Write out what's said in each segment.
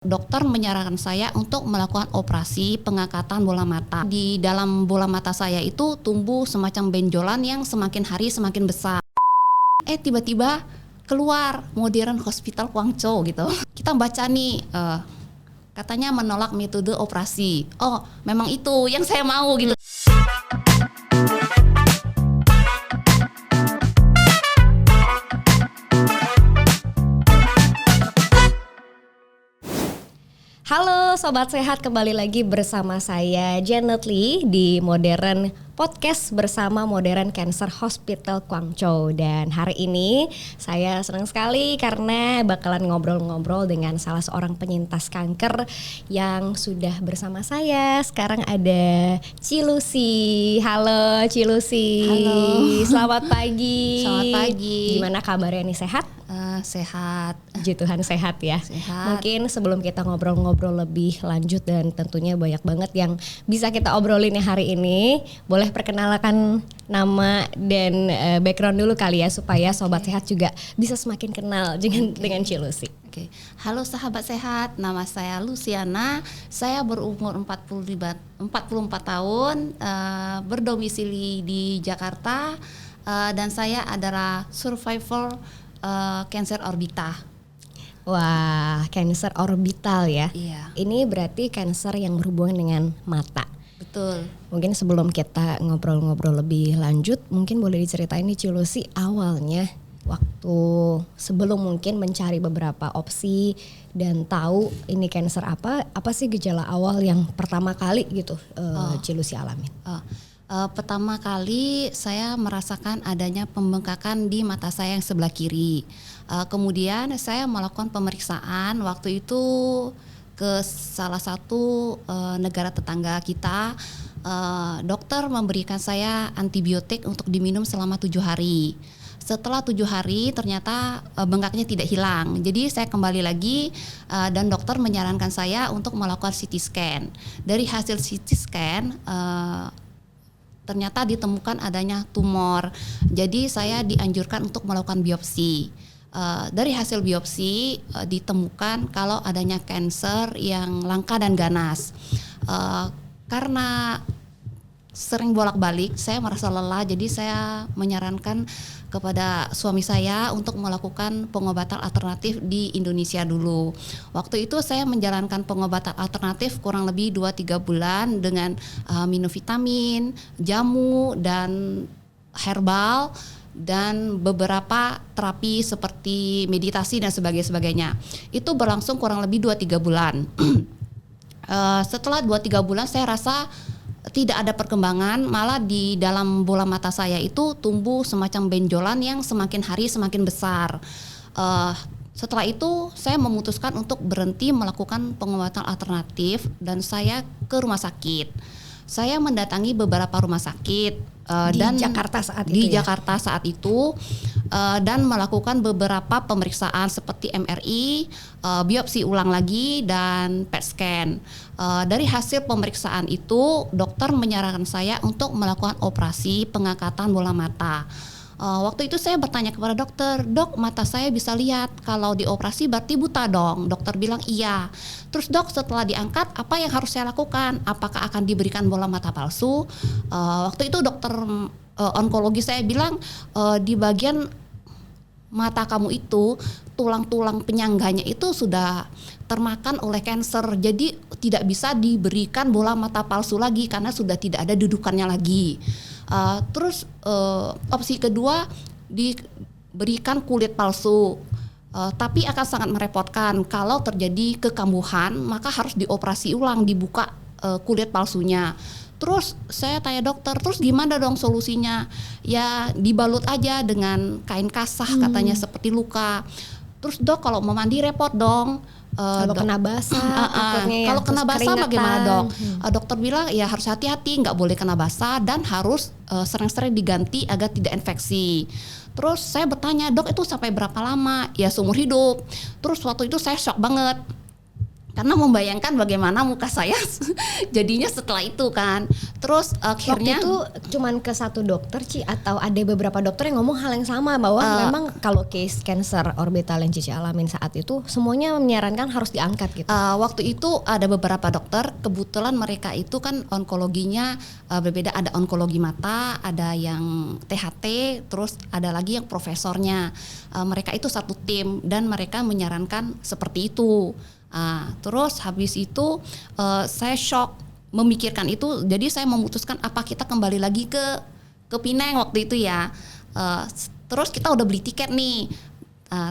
Dokter menyarankan saya untuk melakukan operasi pengangkatan bola mata. Di dalam bola mata saya itu tumbuh semacam benjolan yang semakin hari semakin besar. Tiba-tiba keluar Modern Hospital Guangzhou gitu. Kita baca nih, katanya menolak metode operasi. Oh, memang itu yang saya mau gitu. Halo Sobat Sehat, kembali lagi bersama saya Janet Lee di Modern Podcast bersama Modern Cancer Hospital Guangzhou. Dan hari ini saya senang sekali karena bakalan ngobrol-ngobrol dengan salah seorang penyintas kanker yang sudah bersama saya. Sekarang ada Cilusi. Halo Cilusi. Halo. Selamat pagi. Selamat pagi. Gimana kabarnya nih, sehat? Sehat. Puji Tuhan sehat ya. Sehat. Mungkin sebelum kita ngobrol-ngobrol lebih lanjut dan tentunya banyak banget yang bisa kita obrolin ya hari ini, boleh perkenalkan nama dan background dulu kali ya supaya Sobat Sehat juga bisa semakin kenal dengan Cilusi. Oke. Halo sahabat sehat, nama saya Luciana. Saya berumur 44 tahun, berdomisili di Jakarta, dan saya adalah survivor kanker orbital. Wah, kanker orbital ya. Iya. Ini berarti kanker yang berhubungan dengan mata. Betul. Mungkin sebelum kita ngobrol-ngobrol lebih lanjut, mungkin boleh diceritain nih Cilusi awalnya waktu sebelum mungkin mencari beberapa opsi dan tahu ini kanker apa sih gejala awal yang pertama kali gitu Cilusi alamin? Pertama kali saya merasakan adanya pembengkakan di mata saya yang sebelah kiri. Kemudian saya melakukan pemeriksaan waktu itu ke salah satu negara tetangga kita. Dokter memberikan saya antibiotik untuk diminum selama 7 hari. Setelah 7 hari ternyata bengkaknya tidak hilang. Jadi saya kembali lagi dan dokter menyarankan saya untuk melakukan CT scan. Dari hasil CT scan ternyata ditemukan adanya tumor. Jadi saya dianjurkan untuk melakukan biopsi. Dari hasil biopsi ditemukan kalau adanya kanker yang langka dan ganas. Karena sering bolak-balik, saya merasa lelah, jadi saya menyarankan kepada suami saya untuk melakukan pengobatan alternatif di Indonesia dulu. Waktu itu saya menjalankan pengobatan alternatif kurang lebih 2-3 bulan dengan minum vitamin, jamu, dan herbal, dan beberapa terapi seperti meditasi dan sebagainya. Itu berlangsung kurang lebih 2-3 bulan. Setelah 2-3 bulan saya rasa tidak ada perkembangan, malah di dalam bola mata saya itu tumbuh semacam benjolan yang semakin hari semakin besar. Setelah itu saya memutuskan untuk berhenti melakukan pengobatan alternatif dan saya ke rumah sakit. Saya mendatangi beberapa rumah sakit Jakarta saat itu. Di Jakarta saat itu dan melakukan beberapa pemeriksaan seperti MRI, biopsi ulang lagi, dan PET scan. Dari hasil pemeriksaan itu, dokter menyarankan saya untuk melakukan operasi pengangkatan bola mata. Waktu itu saya bertanya kepada dokter, "Dok, mata saya bisa lihat, kalau dioperasi berarti buta dong?" Dokter bilang iya. Terus dok, setelah diangkat apa yang harus saya lakukan? Apakah akan diberikan bola mata palsu? Waktu itu dokter onkologi saya bilang, di bagian mata kamu itu tulang-tulang penyangganya itu sudah termakan oleh kanker, jadi tidak bisa diberikan bola mata palsu lagi karena sudah tidak ada dudukannya lagi. Terus opsi kedua diberikan kulit palsu, tapi akan sangat merepotkan kalau terjadi kekambuhan, maka harus dioperasi ulang, dibuka kulit palsunya. Terus saya tanya dokter, terus gimana dong solusinya? Ya dibalut aja dengan kain kasah katanya seperti luka. Terus dok, kalau mau mandi repot dong. Kalau kena basah, kalau kena basah bagaimana dok? Dokter bilang ya harus hati-hati, nggak boleh kena basah dan harus sering-sering diganti agar tidak infeksi. Terus saya bertanya, dok itu sampai berapa lama? Ya seumur hidup. Terus waktu itu saya shock banget karena membayangkan bagaimana muka saya jadinya setelah itu kan. Terus akhirnya waktu itu cuman ke satu dokter Ci, atau ada beberapa dokter yang ngomong hal yang sama bahwa memang kalau case cancer orbital yang Cici alamin saat itu semuanya menyarankan harus diangkat gitu. Waktu itu ada beberapa dokter, kebetulan mereka itu kan onkologinya berbeda, ada onkologi mata, ada yang THT, terus ada lagi yang profesornya. Mereka itu satu tim dan mereka menyarankan seperti itu. Terus habis itu saya shock memikirkan itu, jadi saya memutuskan apa kita kembali lagi ke Pineng waktu itu ya. Terus kita udah beli tiket nih,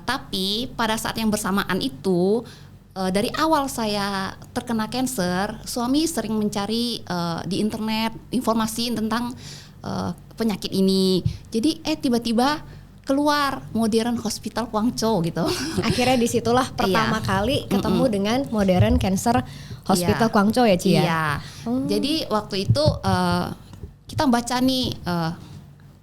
tapi pada saat yang bersamaan itu dari awal saya terkena cancer, suami sering mencari di internet informasi tentang penyakit ini. Jadi tiba-tiba keluar Modern Hospital Guangzhou gitu. Akhirnya disitulah pertama kali ketemu dengan Modern Cancer Hospital Guangzhou ya Ci ya? Iya. Jadi waktu itu kita baca nih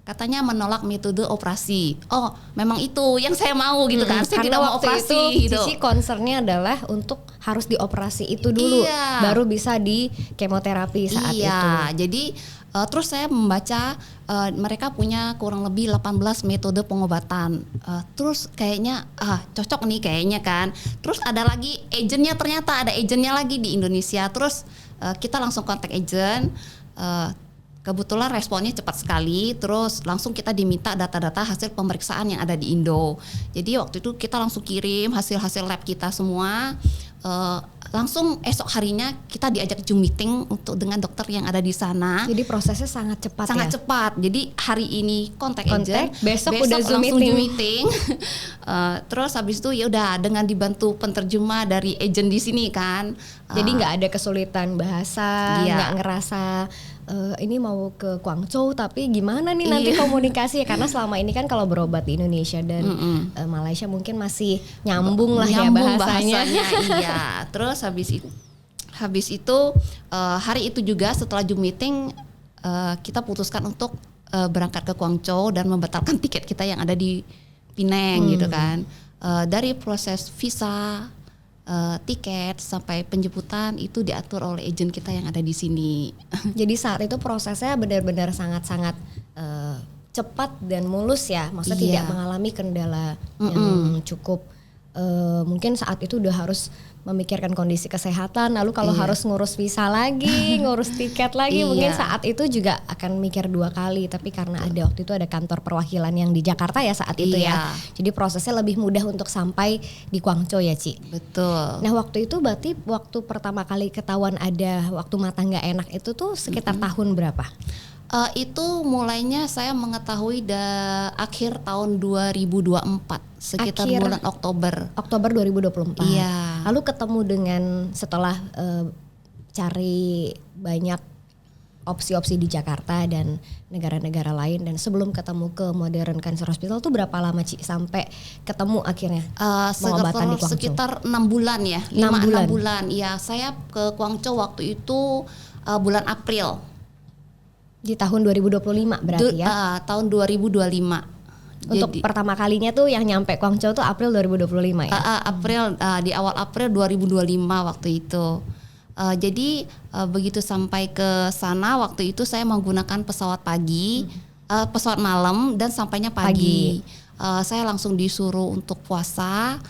katanya menolak metode operasi. Oh, memang itu yang saya mau gitu kan. Saya tidak mau operasi itu, gitu. Cici concernnya adalah untuk harus dioperasi itu dulu, baru bisa di kemoterapi saat itu. Jadi terus saya membaca mereka punya kurang lebih 18 metode pengobatan. Terus kayaknya cocok nih kayaknya kan. Terus ada lagi agentnya, ternyata ada agentnya lagi di Indonesia. Terus kita langsung kontak agent. Kebetulan responnya cepat sekali, terus langsung kita diminta data-data hasil pemeriksaan yang ada di Indo. Jadi waktu itu kita langsung kirim hasil-hasil lab kita semua. Langsung esok harinya kita diajak Zoom meeting untuk dengan dokter yang ada di sana. Jadi prosesnya sangat cepat. Sangat cepat. Jadi hari ini kontak agent, besok udah Zoom langsung meeting. Zoom meeting. Terus habis itu ya udah dengan dibantu penterjemah dari agent di sini kan. Jadi nggak ada kesulitan bahasa, nggak ngerasa ini mau ke Guangzhou tapi gimana nih nanti komunikasi, karena selama ini kan kalau berobat di Indonesia dan Malaysia mungkin masih nyambung lah ya bahasanya. Iya. Terus habis itu hari itu juga setelah Zoom meeting kita putuskan untuk berangkat ke Guangzhou dan membatalkan tiket kita yang ada di Pineng gitu kan. Dari proses visa, tiket sampai penjemputan itu diatur oleh agen kita yang ada di sini. Jadi saat itu prosesnya benar-benar sangat-sangat cepat dan mulus ya, maksudnya tidak mengalami kendala yang cukup. Mungkin saat itu udah harus memikirkan kondisi kesehatan, lalu kalau harus ngurus visa lagi, ngurus tiket lagi, mungkin saat itu juga akan mikir dua kali. Tapi karena waktu itu ada kantor perwakilan yang di Jakarta ya saat itu ya, jadi prosesnya lebih mudah untuk sampai di Guangzhou ya Ci. Betul. Nah waktu itu berarti waktu pertama kali ketahuan ada waktu mata nggak enak itu tuh sekitar tahun berapa? Itu mulainya saya mengetahui akhir tahun 2024, sekitar bulan Oktober. Oktober 2024. Iya. Lalu ketemu dengan setelah cari banyak opsi-opsi di Jakarta dan negara-negara lain, dan sebelum ketemu ke Modern Cancer Hospital tuh berapa lama Ci sampai ketemu akhirnya pengobatan di Guangzhou? Sekitar 6 bulan ya, 5-6 bulan. Iya, saya ke Guangzhou waktu itu bulan April. Di tahun 2025 berarti ya? Tahun 2025. Untuk pertama kalinya tuh yang nyampe Guangzhou tuh April 2025 ya? April, di awal April 2025 waktu itu. Jadi begitu sampai ke sana waktu itu saya menggunakan pesawat pagi, pesawat malam dan sampainya pagi. Saya langsung disuruh untuk puasa.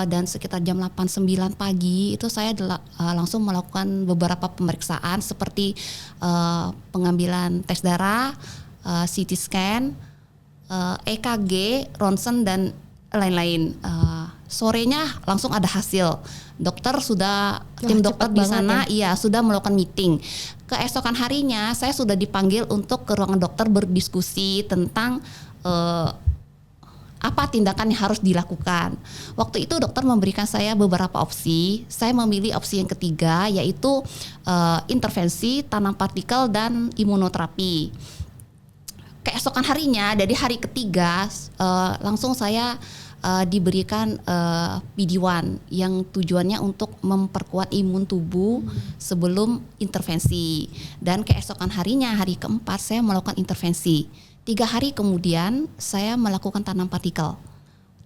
Dan sekitar jam 8-9 pagi itu saya langsung melakukan beberapa pemeriksaan seperti pengambilan tes darah, CT scan, EKG, ronsen dan lain-lain. Sorenya langsung ada hasil. Dokter sudah tim dokter di sana sudah melakukan meeting. Keesokan harinya saya sudah dipanggil untuk ke ruangan dokter berdiskusi tentang apa tindakan yang harus dilakukan. Waktu itu dokter memberikan saya beberapa opsi. Saya memilih opsi yang ketiga, yaitu intervensi, tanam partikel, dan imunoterapi. Keesokan harinya, dari hari ketiga, langsung saya diberikan PD-1 yang tujuannya untuk memperkuat imun tubuh sebelum intervensi. Dan keesokan harinya, hari keempat, saya melakukan intervensi. 3 hari kemudian saya melakukan tanam partikel.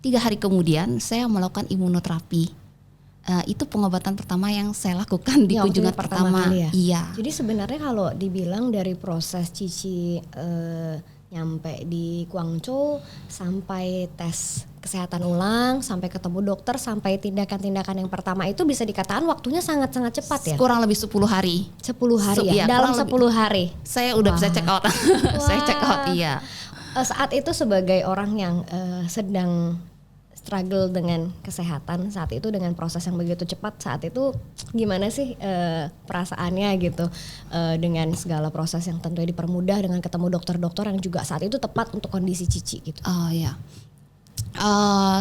3 hari kemudian saya melakukan imunoterapi. Itu pengobatan pertama yang saya lakukan di Ya, waktu kunjungan itu pertama pertama. kali ya? Iya. Jadi sebenarnya kalau dibilang dari proses Cici nyampe di Guangzhou sampai tes kesehatan ulang, sampai ketemu dokter, sampai tindakan-tindakan yang pertama itu bisa dikatakan waktunya sangat-sangat cepat ya? Kurang lebih 10 hari. 10 hari ya? Iya, Dalam kurang 10 hari? Saya udah bisa check out. Saya check out, iya. Saat itu sebagai orang yang sedang struggle dengan kesehatan saat itu, dengan proses yang begitu cepat saat itu, gimana sih perasaannya gitu, dengan segala proses yang tentunya dipermudah dengan ketemu dokter-dokter yang juga saat itu tepat untuk kondisi Cici gitu. Oh ya,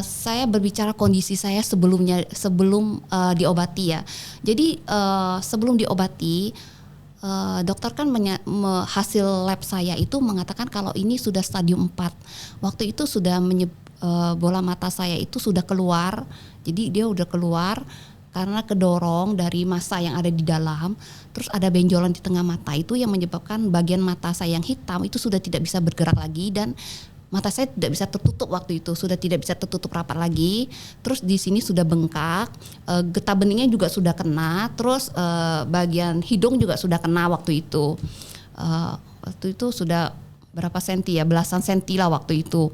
saya berbicara kondisi saya sebelum diobati ya. Jadi sebelum diobati, dokter kan hasil lab saya itu mengatakan kalau ini sudah stadium 4. Waktu itu sudah bola mata saya itu sudah keluar. Jadi dia udah keluar karena kedorong dari massa yang ada di dalam. Terus ada benjolan di tengah mata itu yang menyebabkan bagian mata saya yang hitam itu sudah tidak bisa bergerak lagi, dan mata saya tidak bisa tertutup waktu itu, sudah tidak bisa tertutup rapat lagi. Terus di sini sudah bengkak, getah beningnya juga sudah kena, terus bagian hidung juga sudah kena waktu itu. Waktu itu sudah berapa senti ya, belasan senti lah waktu itu.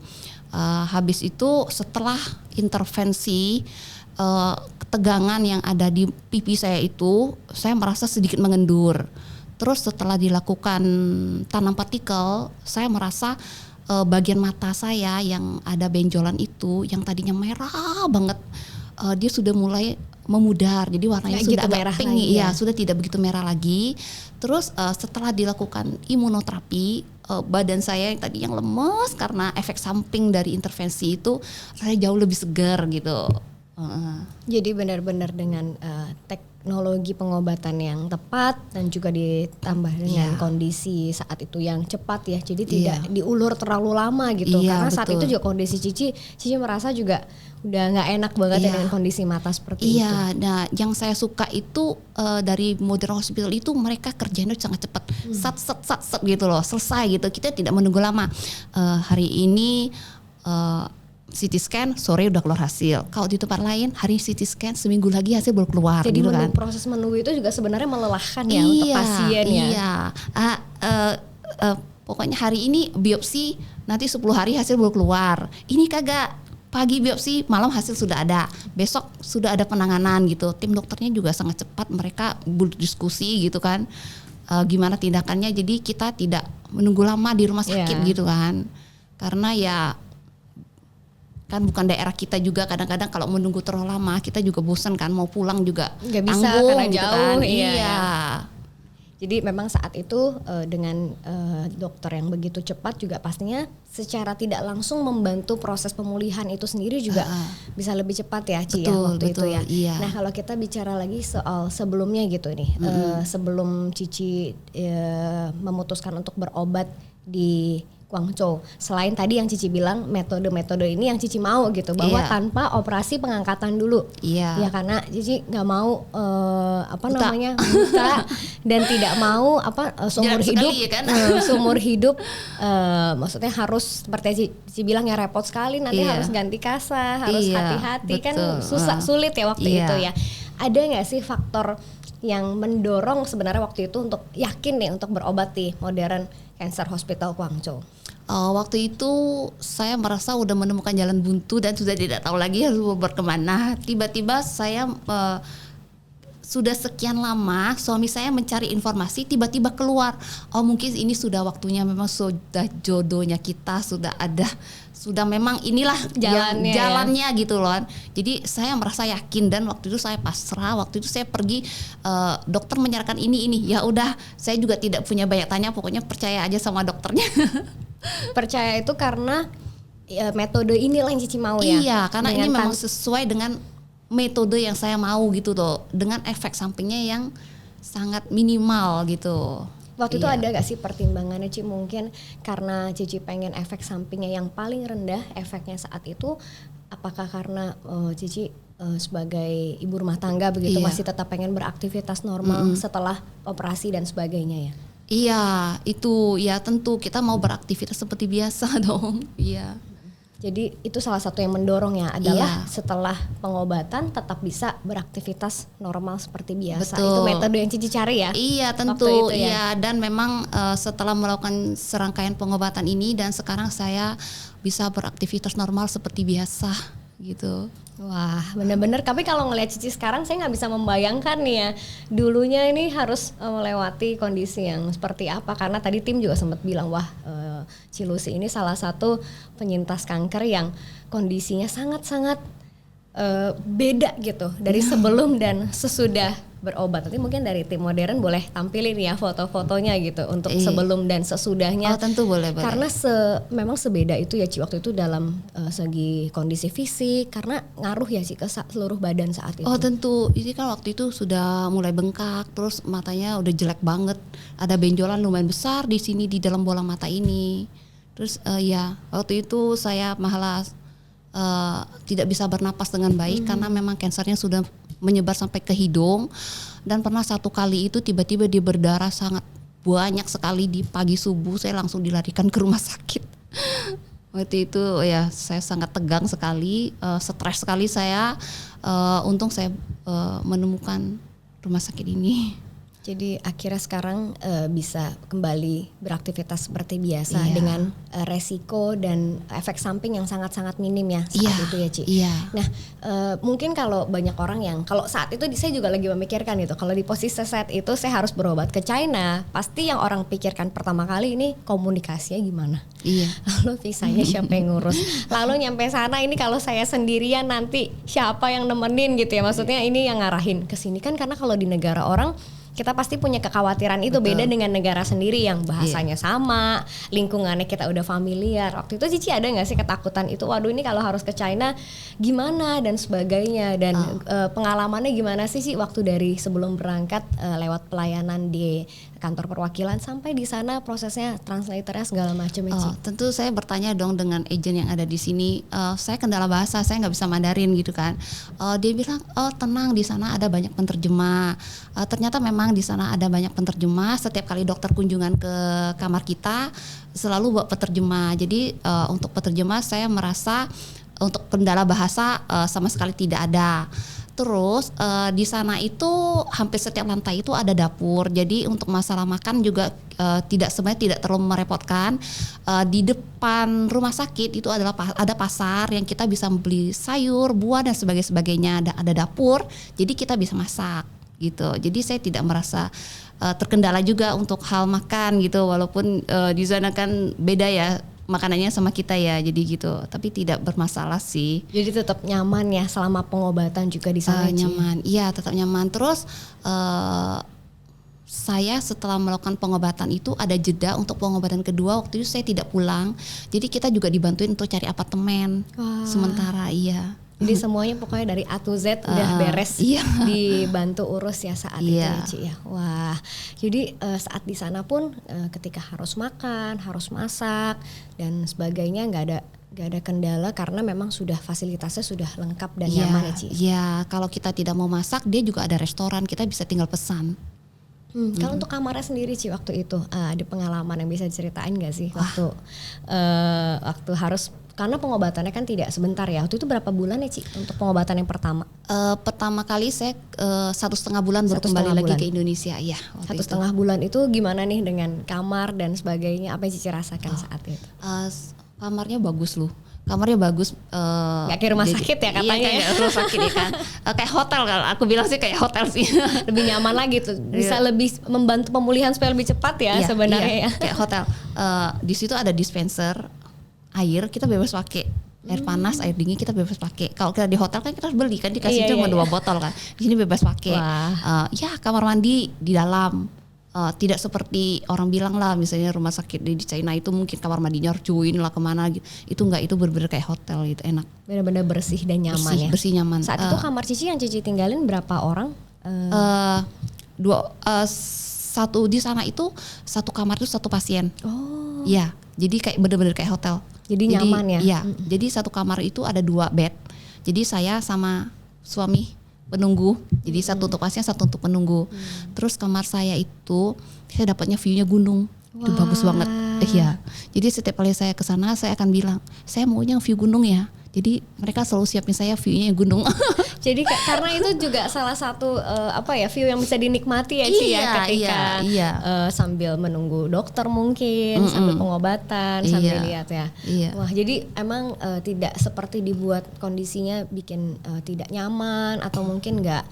Habis itu setelah intervensi, ketegangan yang ada di pipi saya itu, saya merasa sedikit mengendur. Terus setelah dilakukan tanam partikel, saya merasa bagian mata saya yang ada benjolan itu, yang tadinya merah banget, dia sudah mulai memudar, jadi warnanya sudah gitu agak pink, ya sudah tidak begitu merah lagi. Terus setelah dilakukan imunoterapi, badan saya yang tadi yang lemes karena efek samping dari intervensi itu, saya jauh lebih segar gitu. Jadi benar-benar dengan teknologi pengobatan yang tepat dan juga ditambah dengan kondisi saat itu yang cepat ya, jadi tidak diulur terlalu lama gitu. Karena saat itu juga kondisi Cici merasa juga udah nggak enak banget ya dengan kondisi mata seperti itu. Nah yang saya suka itu dari Modern Hospital itu mereka kerjanya sangat cepat, sat gitu loh, selesai gitu. Kita tidak menunggu lama. Hari ini CT scan, sore udah keluar hasil. Kalau di tempat lain hari CT scan, seminggu lagi hasil baru keluar. Jadi gitu kan. Proses menunggu itu juga sebenarnya melelahkan ya untuk pasien ya. Iya. Pokoknya hari ini biopsi, nanti 10 hari hasil baru keluar. Ini kagak, pagi biopsi, malam hasil sudah ada. Besok sudah ada penanganan gitu. Tim dokternya juga sangat cepat, mereka berdiskusi gitu kan. Gimana tindakannya, jadi kita tidak menunggu lama di rumah sakit gitu kan. Karena ya kan bukan daerah kita juga, kadang-kadang kalau menunggu terlalu lama kita juga bosan kan, mau pulang juga nggak bisa tanggung, karena gitu jauh kan. Iya. Jadi memang saat itu dengan dokter yang begitu cepat juga pastinya secara tidak langsung membantu proses pemulihan itu sendiri juga bisa lebih cepat ya Ci, waktu itu ya. Iya. Nah kalau kita bicara lagi soal sebelumnya gitu nih, sebelum Cici memutuskan untuk berobat di Guangzhou, selain tadi yang Cici bilang metode-metode ini yang Cici mau gitu, bahwa tanpa operasi pengangkatan dulu, ya karena Cici nggak mau buta dan tidak mau seumur hidup ya kan? Seumur hidup maksudnya harus seperti Cici bilang ya, repot sekali nanti harus ganti kasa, harus hati-hati kan, sulit ya waktu itu ya. Ada nggak sih faktor yang mendorong sebenarnya waktu itu untuk yakin nih untuk berobat di Modern Cancer Hospital Guangzhou? Waktu itu saya merasa udah menemukan jalan buntu dan sudah tidak tahu lagi harus berkemana. Tiba-tiba saya sudah sekian lama suami saya mencari informasi, tiba-tiba keluar, oh mungkin ini sudah waktunya, memang sudah jodohnya kita, sudah memang inilah jalannya gitu loh. Jadi saya merasa yakin, dan waktu itu saya pasrah. Waktu itu saya pergi, dokter menyarankan ini, ya udah, saya juga tidak punya banyak tanya, pokoknya percaya aja sama dokternya. Percaya itu karena metode inilah yang Cici mau ya. Iya, karena ini memang sesuai dengan metode yang saya mau gitu loh, dengan efek sampingnya yang sangat minimal gitu. Waktu itu ada gak sih pertimbangannya Ci, mungkin karena Cici pengen efek sampingnya yang paling rendah efeknya saat itu, apakah karena Cici sebagai ibu rumah tangga begitu masih tetap pengen beraktivitas normal setelah operasi dan sebagainya ya? Iya, itu ya tentu kita mau beraktivitas seperti biasa dong. Iya. Jadi itu salah satu yang mendorong ya adalah Iya. setelah pengobatan tetap bisa beraktivitas normal seperti biasa. Betul. Itu metode yang Cici cari ya? Iya tentu, Waktu itu ya? iya, dan memang setelah melakukan serangkaian pengobatan ini dan sekarang saya bisa beraktivitas normal seperti biasa gitu. Wah, bener-bener. Tapi kalau ngelihat Cici sekarang, saya nggak bisa membayangkan nih ya, dulunya ini harus melewati kondisi yang seperti apa. Karena tadi tim juga sempat bilang, wah, Cilusi ini salah satu penyintas kanker yang kondisinya sangat-sangat beda gitu dari sebelum dan sesudah berobat. Nanti mungkin dari tim modern boleh tampilin ya foto-fotonya gitu untuk sebelum dan sesudahnya. Oh tentu boleh. Karena memang sebeda itu ya Ci waktu itu dalam segi kondisi fisik, karena ngaruh ya Ci ke seluruh badan saat itu. Oh tentu, ini kan waktu itu sudah mulai bengkak, terus matanya udah jelek banget, ada benjolan lumayan besar di sini di dalam bola mata ini. Terus ya waktu itu saya malah tidak bisa bernapas dengan baik karena memang kansernya sudah menyebar sampai ke hidung, dan pernah satu kali itu tiba-tiba dia berdarah sangat banyak sekali di pagi subuh, saya langsung dilarikan ke rumah sakit. Waktu itu ya saya sangat tegang sekali, stres sekali saya. Untung saya menemukan rumah sakit ini. Jadi akhirnya sekarang bisa kembali beraktivitas seperti biasa dengan resiko dan efek samping yang sangat-sangat minim ya saat itu ya Ci. Iya. Nah mungkin kalau banyak orang yang kalau saat itu saya juga lagi memikirkan itu, kalau di posisi saat itu saya harus berobat ke China, pasti yang orang pikirkan pertama kali ini komunikasinya gimana. Iya. Lalu visanya siapa yang ngurus. Lalu nyampe sana ini kalau saya sendirian nanti siapa yang nemenin gitu ya. Maksudnya ini yang ngarahin ke sini kan, karena kalau di negara orang kita pasti punya kekhawatiran itu. Betul. Beda dengan negara sendiri yang bahasanya sama, lingkungannya kita udah familiar. Waktu itu Cici ada nggak sih ketakutan itu? Waduh ini kalau harus ke China gimana dan sebagainya, dan pengalamannya gimana sih waktu dari sebelum berangkat lewat pelayanan di kantor perwakilan sampai di sana prosesnya translatornya segala macam ya Ci? Tentu saya bertanya dong dengan agent yang ada di sini. Saya kendala bahasa, saya nggak bisa Mandarin gitu kan. Dia bilang, tenang, di sana ada banyak penerjemah. Ternyata memang di sana ada banyak penerjemah. Setiap kali dokter kunjungan ke kamar kita selalu bawa penerjemah. Jadi untuk penerjemah saya merasa untuk kendala bahasa sama sekali tidak ada. Terus di sana itu hampir setiap lantai itu ada dapur. Jadi untuk masalah makan juga sebenarnya tidak terlalu merepotkan. Di depan rumah sakit itu adalah ada pasar yang kita bisa beli sayur, buah dan sebagainya. Ada dapur. Jadi kita bisa masak gitu. Jadi saya tidak merasa terkendala juga untuk hal makan gitu. Walaupun di sana kan beda ya makanannya sama kita ya, jadi gitu. Tapi tidak bermasalah sih. Jadi tetap nyaman ya selama pengobatan juga di sana. Nyaman, iya tetap nyaman. Terus saya setelah melakukan pengobatan itu ada jeda untuk pengobatan kedua. Waktu itu saya tidak pulang. Jadi kita juga dibantuin untuk cari apartemen sementara, iya. Jadi semuanya pokoknya dari A to Z udah beres, dibantu urus ya saat itu ya Ci ya. Wah, jadi saat di sana pun ketika harus makan, harus masak dan sebagainya nggak ada kendala karena memang sudah fasilitasnya sudah lengkap dan nyaman ya Ci. Iya, kalau kita tidak mau masak dia juga ada restoran, kita bisa tinggal pesan. Kalau untuk kamarnya sendiri Ci waktu itu ada pengalaman yang bisa diceritain nggak sih waktu harus, karena pengobatannya kan tidak sebentar ya. Waktu itu berapa bulan ya Ci untuk pengobatan yang pertama? Pertama kali saya 1,5 bulan baru kembali lagi ke Indonesia. Ya, 1,5 bulan itu gimana nih dengan kamar dan sebagainya? Apa yang Cici rasakan saat itu? Kamarnya bagus loh. Kamarnya bagus. Gak kayak rumah sakit ya katanya. Iya, kayak rumah sakit ya kan. Kayak hotel, kalau aku bilang sih kayak hotel sih. Lebih nyaman lagi tuh. Bisa lebih membantu pemulihan supaya lebih cepat ya sebenarnya ya. Kayak hotel. Di situ ada dispenser air, kita bebas pakai. Air panas, air dingin kita bebas pakai. Kalau kita di hotel kan kita harus beli kan, dikasih cuma 2 botol kan. Di sini bebas pakai. Ya kamar mandi di dalam. Tidak seperti orang bilang lah, misalnya rumah sakit di China itu mungkin kamar mandinya cuin lah kemana gitu. Itu enggak, itu bener-bener kayak hotel gitu, enak. Bener-bener bersih dan nyaman bersih, nyaman. Saat itu kamar Cici yang Cici tinggalin berapa orang? Satu di sana itu satu kamar itu satu pasien. Oh. Iya, jadi kayak bener-bener kayak hotel. Jadi nyaman ya? Iya, jadi satu kamar itu ada 2 bed. Jadi saya sama suami penunggu. Jadi satu untuk pasien, satu untuk penunggu. Terus kamar saya itu saya dapatnya view-nya gunung. Itu bagus banget. Iya. Jadi setiap kali saya ke sana saya akan bilang, saya maunya view gunung ya. Jadi mereka selalu siapin saya view-nya gunung. Jadi karena itu juga salah satu view yang bisa dinikmati ya Ci ya ketika sambil menunggu dokter mungkin, sambil pengobatan, sambil lihat ya. Iya. Wah, jadi emang tidak seperti dibuat kondisinya bikin tidak nyaman atau mungkin nggak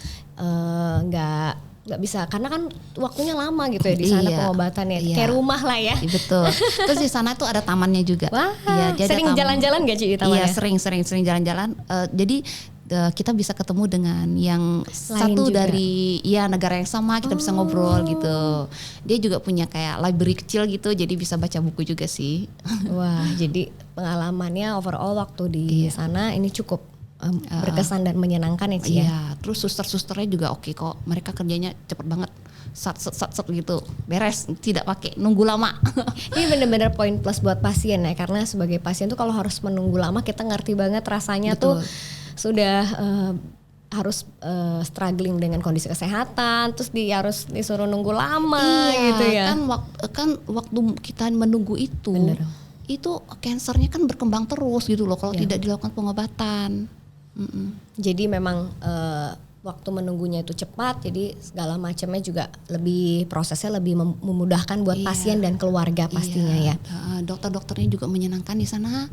bisa karena kan waktunya lama gitu ya di sana pengobatannya kayak rumah lah ya. Betul. Terus di sana tuh ada tamannya juga. Wah, sering jalan-jalan gak Ci di tamannya? Iya, sering jalan-jalan. Jadi kita bisa ketemu dengan yang lain satu juga. Dari negara yang sama, kita bisa ngobrol gitu. Dia juga punya kayak library kecil gitu, jadi bisa baca buku juga sih. Wah, jadi pengalamannya overall waktu di sana ini cukup berkesan dan menyenangkan ya Ci ya. Iya, terus suster-susternya juga oke kok. Mereka kerjanya cepet banget. Sat gitu. Beres, tidak pakai nunggu lama. Ini benar-benar poin plus buat pasien ya, karena sebagai pasien tuh kalau harus menunggu lama kita ngerti banget rasanya. Betul. Tuh sudah harus struggling dengan kondisi kesehatan, terus harus disuruh nunggu lama gitu ya. Kan waktu kita menunggu itu, itu kansernya kan berkembang terus gitu loh kalau tidak dilakukan pengobatan. Jadi memang waktu menunggunya itu cepat, jadi segala macamnya juga prosesnya lebih memudahkan buat pasien dan keluarga pastinya ya. Dokter-dokternya juga menyenangkan di sana.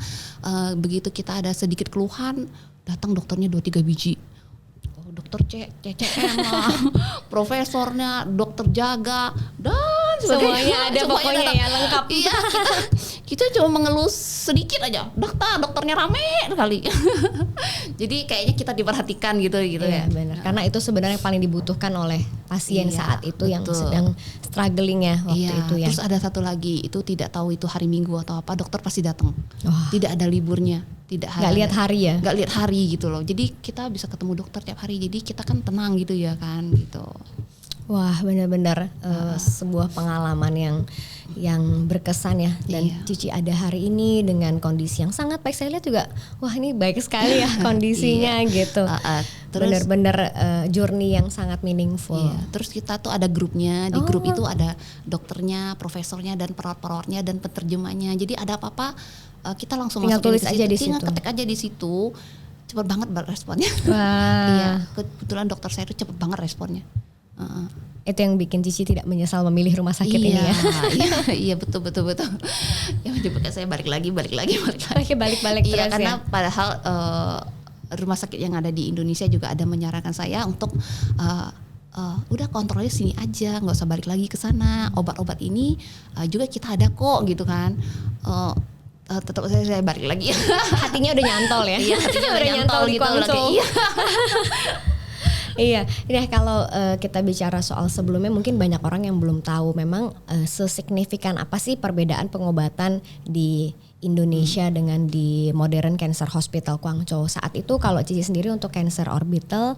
Begitu kita ada sedikit keluhan, datang dokternya 2-3 biji. Dokter CCM, profesornya, dokter jaga, dan semuanya ada pokoknya ya, lengkap. Iya, kita cuma mengeluh sedikit aja, dokternya rame kali. Jadi kayaknya kita diperhatikan gitu ya. Benar. Karena itu sebenarnya paling dibutuhkan oleh pasien saat itu yang sedang struggling ya waktu itu ya. Terus ada satu lagi, itu tidak tahu itu hari Minggu atau apa, dokter pasti datang. Tidak ada liburnya. Nggak lihat hari ya? Nggak lihat hari gitu loh. Jadi kita bisa ketemu dokter tiap hari. Jadi kita kan tenang gitu ya kan gitu. Wah, benar-benar sebuah pengalaman yang berkesan ya. Dan Cici ada hari ini dengan kondisi yang sangat baik. Saya lihat juga, wah ini baik sekali ya kondisinya gitu. Terus benar-benar journey yang sangat meaningful. Terus kita tuh ada grupnya. Di grup itu ada dokternya, profesornya, dan perawat-perawatnya dan penerjemahnya. Jadi ada apa-apa kita langsung tinggal tulis aja di situ. Tinggal ketik aja di situ. Cepet banget responnya. Kebetulan dokter saya itu cepet banget responnya. Itu yang bikin Cici tidak menyesal memilih rumah sakit ini ya. Iya betul. Ya menyebabkan saya balik lagi. Balik Iya, terus karena padahal rumah sakit yang ada di Indonesia juga ada menyarankan saya untuk udah kontrolnya sini aja, nggak usah balik lagi ke sana. Obat-obat ini juga kita ada kok gitu kan. Tetap saya balik lagi. Hatinya udah nyantol ya. Iya, hatinya udah nyantol di gitu Guangzhou. lagi. Iya, ini kalau kita bicara soal sebelumnya mungkin banyak orang yang belum tahu memang sesignifikan apa sih perbedaan pengobatan di Indonesia dengan di Modern Cancer Hospital Guangzhou. Saat itu kalau Cici sendiri untuk cancer orbital,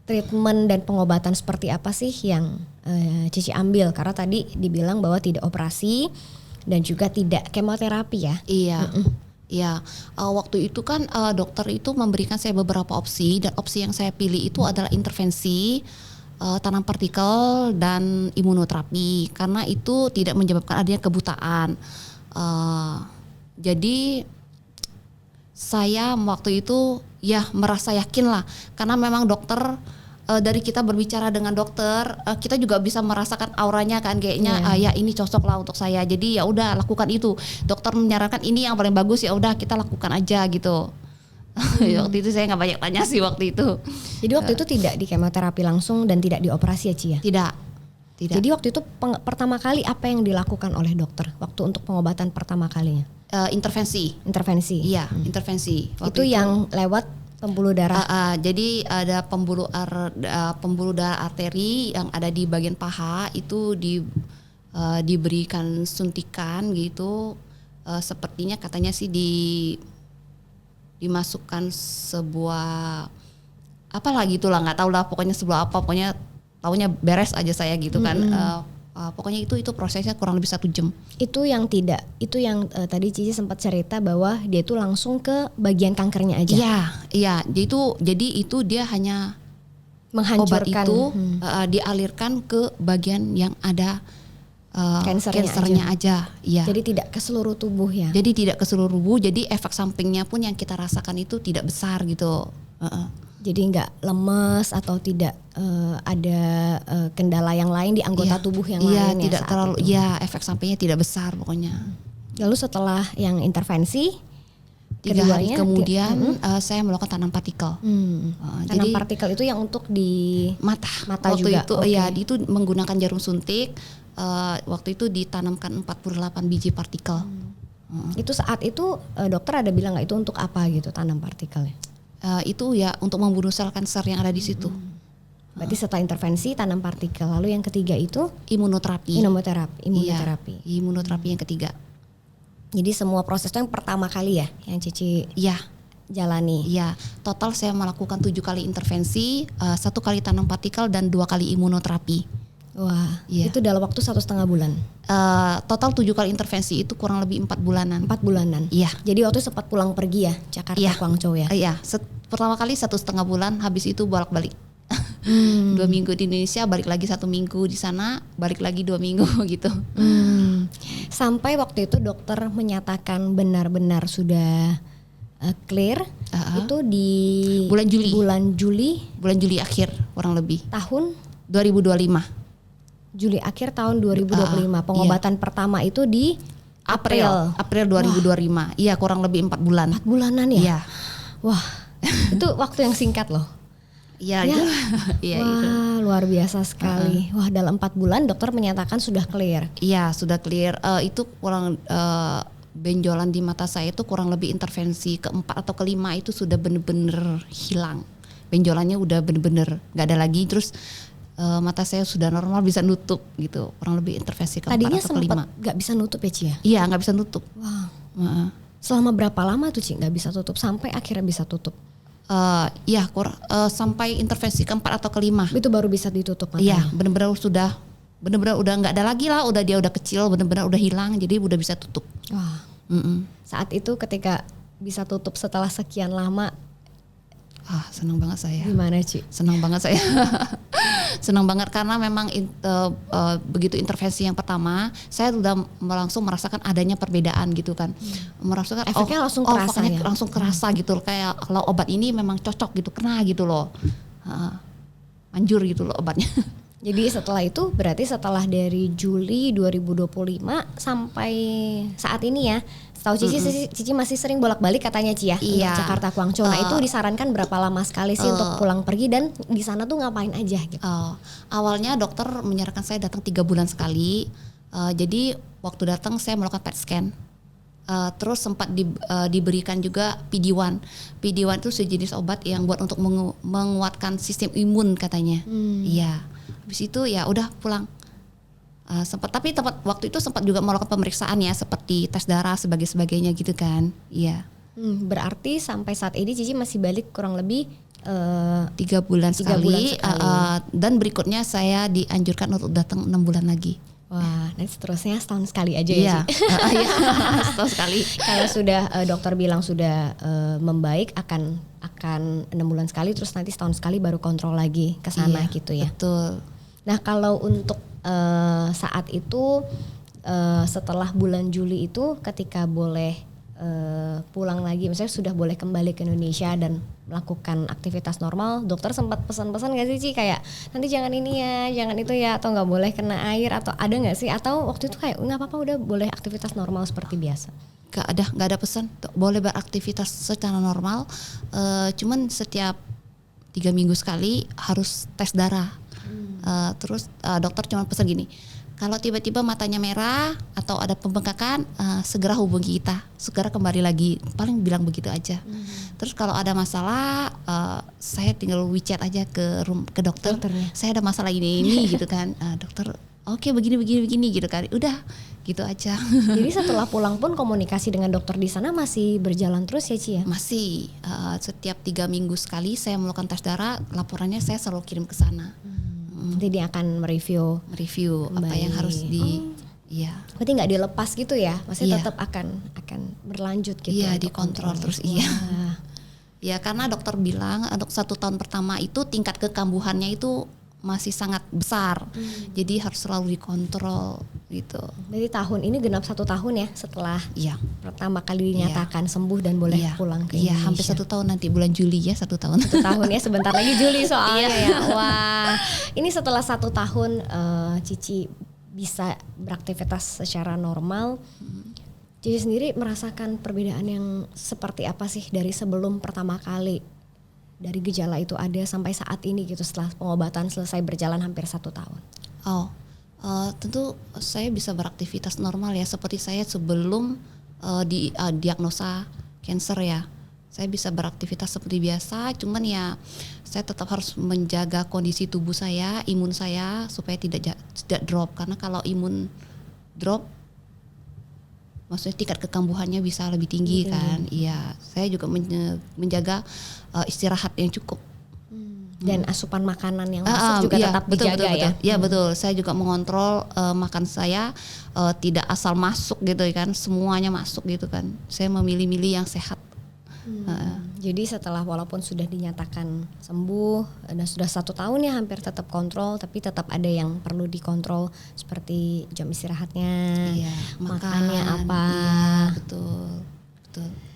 treatment dan pengobatan seperti apa sih yang Cici ambil? Karena tadi dibilang bahwa tidak operasi dan juga tidak kemoterapi ya. Iya. Ya, waktu itu kan dokter itu memberikan saya beberapa opsi, dan opsi yang saya pilih itu adalah intervensi tanam partikel dan imunoterapi, karena itu tidak menyebabkan adanya kebutaan. Jadi saya waktu itu merasa yakin lah, karena memang dokter dari kita berbicara dengan dokter, kita juga bisa merasakan auranya kan, kayaknya ini cocok lah untuk saya. Jadi ya udah lakukan itu. Dokter menyarankan ini yang paling bagus, ya udah kita lakukan aja gitu. Waktu itu saya nggak banyak tanya sih waktu itu. Jadi waktu itu tidak di kemoterapi langsung dan tidak dioperasi ya Ci ya? Tidak. Jadi waktu itu pertama kali apa yang dilakukan oleh dokter waktu untuk pengobatan pertama kalinya? Intervensi. Iya, intervensi. Itu yang lewat pembuluh darah. Jadi ada pembuluh darah arteri yang ada di bagian paha itu diberikan suntikan gitu. Sepertinya katanya sih dimasukkan sebuah apalah gitulah, nggak tahu lah pokoknya sebuah apa, pokoknya taunya beres aja saya gitu kan. Pokoknya itu prosesnya kurang lebih 1 jam. Itu yang tadi Cici sempat cerita bahwa dia itu langsung ke bagian kankernya aja. Iya. Jadi itu dia hanya menghancurkan obat itu dialirkan ke bagian yang ada Cancernya aja. Iya. Jadi tidak ke seluruh tubuh ya. Jadi tidak ke seluruh tubuh, jadi efek sampingnya pun yang kita rasakan itu tidak besar gitu. Jadi nggak lemes atau tidak ada kendala yang lain di anggota tubuh yang lain ya tidak saat terlalu. itu. Iya, efek sampingnya tidak besar pokoknya. Lalu setelah yang intervensi 3 hari keduanya, kemudian saya melakukan tanam partikel. tanam partikel itu yang untuk di mata waktu juga. itu ya itu menggunakan jarum suntik. Waktu itu ditanamkan 48 biji partikel. Itu saat itu dokter ada bilang nggak itu untuk apa gitu tanam partikelnya? Itu ya untuk membunuh sel kanker yang ada di situ. Berarti setelah intervensi tanam partikel, lalu yang ketiga itu Imunoterapi. Imunoterapi. Iya, imunoterapi yang ketiga. Jadi semua proses itu yang pertama kali ya yang Cici Iya. jalani. Iya, total saya melakukan 7 kali intervensi, 1 kali tanam partikel dan 2 kali imunoterapi. Wah, Iya. itu dalam waktu 1,5 bulan. Total 7 kali intervensi itu kurang lebih 4 bulanan. 4 bulanan. Iya. Jadi waktu itu sempat pulang pergi ya Jakarta Guangzhou ya. Iya, pertama kali 1,5 bulan, habis itu bolak-balik. 2 minggu di Indonesia, balik lagi 1 minggu di sana, balik lagi 2 minggu gitu. Sampai waktu itu dokter menyatakan benar-benar sudah clear itu di Bulan Juli. Bulan Juli Akhir kurang lebih tahun 2025. Juli akhir tahun 2025. Pengobatan pertama itu di April 2025. Iya, kurang lebih 4 bulan. 4 bulanan ya? Iya. Wah, itu waktu yang singkat loh. Iya, Ya. Iya Wah, itu. luar biasa sekali. Wah, dalam 4 bulan dokter menyatakan sudah clear. Iya, sudah clear. Itu kurang benjolan di mata saya itu kurang lebih intervensi keempat atau kelima itu sudah bener-bener hilang. Benjolannya udah bener-bener nggak ada lagi. Terus mata saya sudah normal, bisa nutup gitu. Kurang lebih intervensi keempat Tadinya atau kelima. sempat nggak bisa nutup ya Ci ya? Iya, nggak bisa nutup. Wow. Selama berapa lama tuh Ci nggak bisa tutup sampai akhirnya bisa tutup? Iya, sampai intervensi keempat atau kelima. Itu baru bisa ditutup Iya, matanya. bener-bener udah nggak ada lagi lah. Dia udah kecil, bener-bener udah hilang. Jadi udah bisa tutup. Wah. Saat itu ketika bisa tutup setelah sekian lama, Senang banget saya. gimana Ci? Senang banget saya. Senang banget karena memang begitu intervensi yang pertama saya sudah langsung merasakan adanya perbedaan gitu kan. Merasakan Efeknya langsung kerasa efeknya ya? langsung kerasa gitu, kayak kalau obat ini memang cocok gitu, kena gitu loh. Manjur gitu loh obatnya. Jadi setelah itu berarti setelah dari Juli 2025 sampai saat ini ya, setahu Cici masih sering bolak-balik katanya Ci ya, Iya. untuk Jakarta Guangzhou. Nah itu disarankan berapa lama sekali sih untuk pulang pergi dan di sana tuh ngapain aja gitu? Awalnya dokter menyarankan saya datang 3 bulan sekali. Jadi waktu datang saya melakukan PET scan. Terus sempat diberikan juga PD-1. PD-1 itu sejenis obat yang buat untuk menguatkan sistem imun katanya. Iya. Habis itu ya udah pulang. Tapi waktu itu sempat juga melakukan pemeriksaan ya, seperti tes darah sebagainya gitu kan. Iya. Berarti sampai saat ini Cici masih balik kurang lebih 3 bulan sekali. Dan berikutnya saya dianjurkan untuk datang 6 bulan lagi. Wah, nanti seterusnya setahun sekali aja ya Ci? Iya, setahun sekali. Kalau sudah dokter bilang sudah membaik akan 6 bulan sekali, terus nanti setahun sekali baru kontrol lagi ke sana gitu ya. Betul. Nah kalau untuk saat itu setelah bulan Juli itu ketika boleh pulang lagi, misalnya sudah boleh kembali ke Indonesia dan melakukan aktivitas normal, dokter sempat pesan-pesan nggak sih Ci kayak nanti jangan ini ya, jangan itu ya, atau nggak boleh kena air, atau ada nggak sih, atau waktu itu kayak nggak apa-apa udah boleh aktivitas normal seperti biasa? Nggak ada pesan, boleh beraktivitas secara normal. Cuman setiap 3 minggu sekali harus tes darah. Terus dokter cuma pesan gini, kalau tiba-tiba matanya merah atau ada pembengkakan, segera hubungi kita, segera kembali lagi, paling bilang begitu aja. Terus kalau ada masalah, saya tinggal WeChat aja ke dokter. Dokternya. Saya ada masalah ini gitu kan, dokter oke, begini gitu kan, udah gitu aja. Jadi setelah pulang pun komunikasi dengan dokter di sana masih berjalan terus ya Ci ya? Masih, setiap 3 minggu sekali saya melakukan tes darah, laporannya saya selalu kirim ke sana. Jadi dia akan mereview Apa yang harus iya. Berarti nggak dilepas gitu ya? Maksudnya Iya. tetap akan berlanjut gitu. Iya, untuk dikontrol kontrolnya. terus. Iya. Ya karena dokter bilang untuk 1 tahun pertama itu tingkat kekambuhannya itu masih sangat besar. Jadi harus selalu dikontrol gitu. Berarti tahun ini genap 1 tahun ya setelah Iya. pertama kali dinyatakan sembuh dan boleh pulang ke Indonesia. Iya, hampir 1 tahun nanti bulan Juli ya, 1 tahun. 1 tahun ya, sebentar lagi Juli soalnya ya. Wah, ini setelah 1 tahun Cici bisa beraktivitas secara normal. Cici sendiri merasakan perbedaan yang seperti apa sih dari sebelum pertama kali dari gejala itu ada sampai saat ini gitu setelah pengobatan selesai berjalan hampir 1 tahun? Tentu saya bisa beraktivitas normal ya, seperti saya sebelum diagnosa cancer ya. Saya bisa beraktivitas seperti biasa, cuman ya saya tetap harus menjaga kondisi tubuh saya, imun saya supaya tidak drop, karena kalau imun drop maksudnya tingkat kekambuhannya bisa lebih tinggi kan. Iya, saya juga menjaga istirahat yang cukup. Dan asupan makanan yang masuk juga tetap dijaga ya. Iya betul. Saya juga mengontrol makan saya tidak asal masuk gitu kan, semuanya masuk gitu kan. Saya memilih-milih yang sehat. Jadi setelah walaupun sudah dinyatakan sembuh dan sudah 1 tahun ya hampir tetap kontrol, tapi tetap ada yang perlu dikontrol seperti jam istirahatnya, makannya apa. Iya, betul.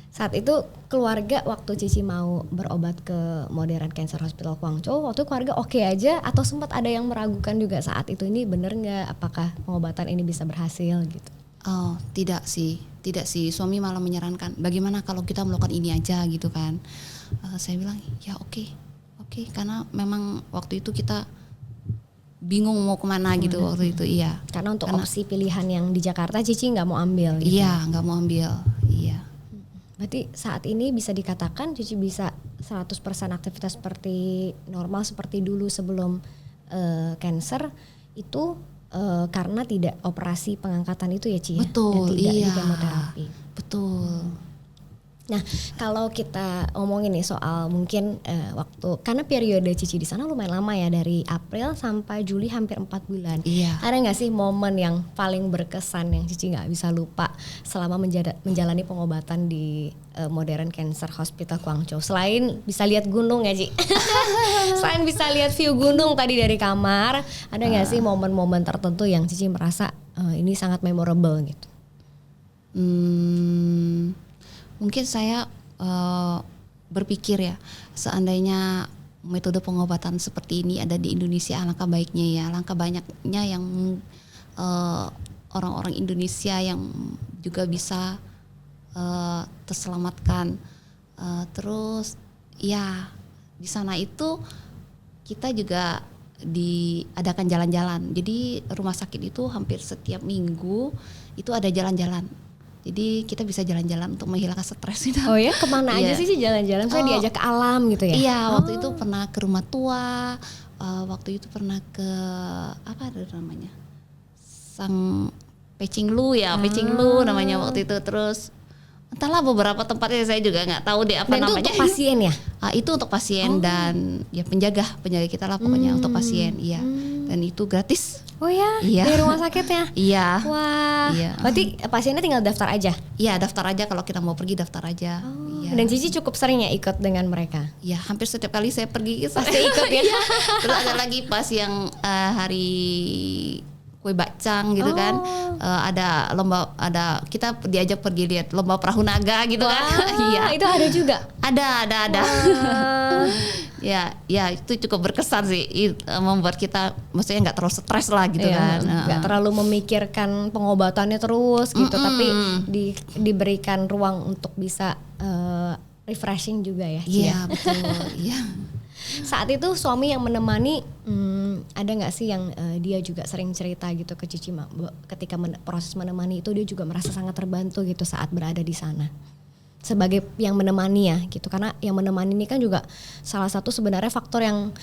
Saat itu keluarga waktu Cici mau berobat ke Modern Cancer Hospital Guangzhou, waktu keluarga oke aja atau sempat ada yang meragukan juga saat itu, ini bener nggak, apakah pengobatan ini bisa berhasil gitu? Oh tidak sih, suami malah menyarankan bagaimana kalau kita melakukan ini aja gitu kan. Saya bilang ya oke, karena memang waktu itu kita bingung mau kemana gitu waktu itu. Iya, karena opsi pilihan yang di Jakarta Cici nggak mau ambil gitu. Iya, nggak mau ambil. Iya. Berarti saat ini bisa dikatakan Cici bisa 100% aktivitas seperti normal seperti dulu sebelum cancer itu karena tidak operasi pengangkatan itu ya Ci ya? Betul, dan tidak iya. di kemoterapi. Betul. Nah, kalau kita ngomongin nih soal mungkin waktu, karena periode Cici di sana lumayan lama ya, dari April sampai Juli hampir 4 bulan. Iya. Ada nggak sih momen yang paling berkesan yang Cici nggak bisa lupa selama menjalani pengobatan di Modern Cancer Hospital Guangzhou? Selain bisa lihat gunung ya Ci, selain bisa lihat view gunung tadi dari kamar, ada nggak sih momen-momen tertentu yang Cici merasa ini sangat memorable gitu? Mungkin saya berpikir ya, seandainya metode pengobatan seperti ini ada di Indonesia, alangkah baiknya ya, alangkah banyaknya yang orang-orang Indonesia yang juga bisa terselamatkan. Terus ya di sana itu kita juga diadakan jalan-jalan. Jadi rumah sakit itu hampir setiap minggu itu ada jalan-jalan. Jadi kita bisa jalan-jalan untuk menghilangkan stres gitu. Oh ya, kemana aja sih jalan-jalan? Saya diajak ke alam gitu ya? Iya, waktu itu pernah ke rumah tua, waktu itu pernah ke apa namanya, Sang Pecing Lu ya, Pecing Lu namanya waktu itu. Terus entahlah beberapa tempatnya saya juga nggak tahu deh apa dan namanya. itu untuk pasien ya? Itu untuk pasien dan ya penjaga kita lah pokoknya untuk pasien. Iya, dan itu gratis. Oh ya, iya. Dari rumah sakitnya? Iya. Wah, iya. Berarti pasiennya tinggal daftar aja? Iya, daftar aja, kalau kita mau pergi daftar aja. Iya. Dan Cici cukup sering ya ikut dengan mereka? Iya, hampir setiap kali saya pergi pasti ikut ya? Terus ada lagi pas yang hari kue bacang gitu kan, ada lomba, kita diajak pergi lihat lomba perahu naga gitu. Wah, kan. Iya, itu ada juga? Ada. ya itu cukup berkesan sih, membuat kita maksudnya nggak terlalu stres lah gitu kan, nggak terlalu memikirkan pengobatannya terus gitu, tapi diberikan ruang untuk bisa refreshing juga ya. Iya betul. Iya. Saat itu suami yang menemani, ada nggak sih yang dia juga sering cerita gitu ke Cici, ketika proses menemani itu dia juga merasa sangat terbantu gitu saat berada di sana sebagai yang menemani ya gitu, karena yang menemani ini kan juga salah satu sebenarnya faktor yang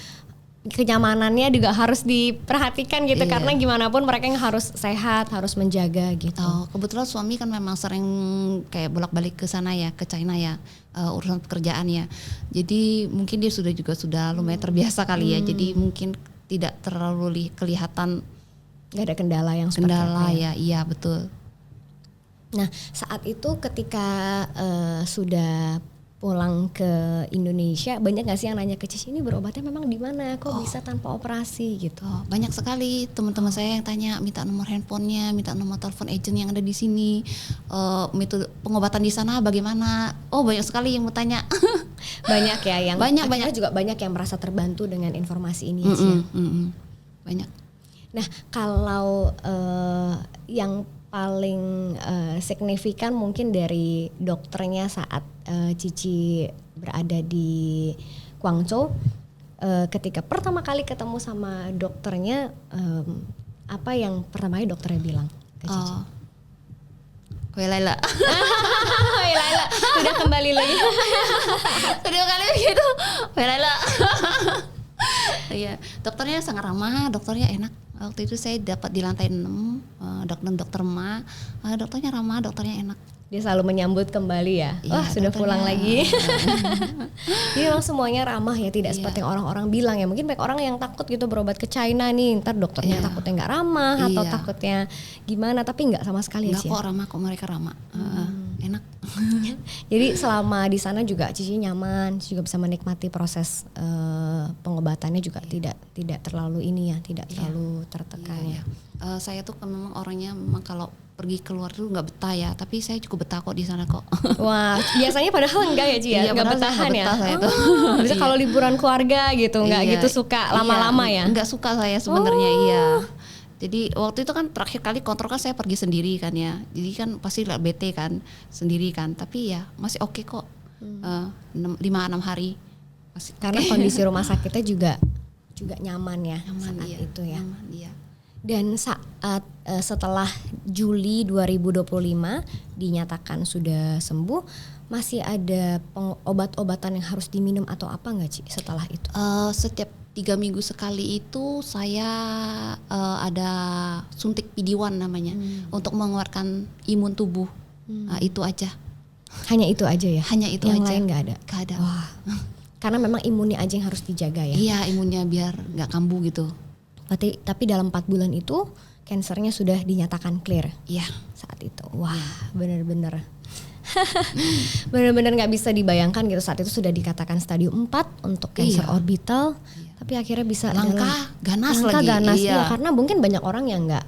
kenyamanannya juga harus diperhatikan gitu. Iya. Karena gimana pun mereka yang harus sehat, harus menjaga gitu. Kebetulan suami kan memang sering kayak bolak-balik ke sana ya, ke China ya, urusan pekerjaan ya. Jadi mungkin dia sudah lumayan terbiasa kali ya. Jadi mungkin tidak terlalu kelihatan, nggak ada kendala yang kendala ya. Iya betul. Nah saat itu ketika sudah pulang ke Indonesia, banyak gak sih yang nanya ke Cici, ini berobatnya memang di mana? Kok bisa tanpa operasi gitu? Banyak sekali teman-teman saya yang tanya, minta nomor handphonenya, minta nomor telepon agent yang ada di sini, metode pengobatan di sana bagaimana? Banyak sekali yang mau tanya. Banyak ya yang banyak juga banyak yang merasa terbantu dengan informasi ini ya. Banyak. Nah, kalau yang paling signifikan mungkin dari dokternya saat Cici berada di Guangzhou, ketika pertama kali ketemu sama dokternya, apa yang pertama kali dokternya bilang ke Cici? Wei Laila. Wei Laila, sudah kembali lagi. Kedua kali begitu. Wei Laila. Iya, dokternya sangat ramah, dokternya enak. Waktu itu saya dapat di lantai 6, dokter Ma, dokternya ramah, dokternya enak. Dia selalu menyambut kembali ya. Iya, Sudah pulang lagi. Jadi memang semuanya ramah ya, tidak seperti yang orang-orang bilang ya. Mungkin banyak orang yang takut gitu berobat ke China nih, ntar dokternya takutnya nggak ramah atau takutnya gimana, tapi nggak sama sekali ya. Nggak ya. kok ramah, kok mereka ramah. Enak. Jadi selama di sana juga Cici nyaman, juga bisa menikmati proses pengobatannya juga tidak terlalu ini ya, tidak terlalu tertekan ya. Saya tuh memang orangnya memang kalau pergi keluar tuh nggak betah ya, tapi saya cukup betah kok di sana kok. Wah, biasanya padahal enggak ya Ci ya, nggak betahan ya. Saya tuh. Bisa kalau liburan keluarga gitu, nggak gitu suka lama-lama ya? Nggak suka saya sebenarnya iya. Jadi waktu itu kan terakhir kali kontrol kan saya pergi sendiri kan ya, jadi kan pasti lah bete kan sendiri kan, tapi ya masih oke kok. 5-6 hari. Masih karena kondisi rumah sakitnya juga nyaman ya saat itu ya. Nyaman, iya. Dan saat setelah Juli 2025 dinyatakan sudah sembuh, masih ada obat-obatan yang harus diminum atau apa nggak Ci setelah itu? Setiap 3 minggu sekali itu saya ada suntik PD-1 namanya, untuk menguatkan imun tubuh. Itu aja. Hanya itu aja ya? Hanya itu yang aja. Yang lain nggak ada? Nggak ada. Wah. Karena memang imunnya aja yang harus dijaga ya? Iya, imunnya biar nggak kambuh gitu. Tapi dalam 4 bulan itu kansernya sudah dinyatakan clear. Iya. Saat itu. Wah, benar-benar. Benar-benar nggak bisa dibayangkan gitu, saat itu sudah dikatakan stadium 4 untuk kanker orbital. Iya. Tapi akhirnya bisa langka ganas iya. Karena mungkin banyak orang yang nggak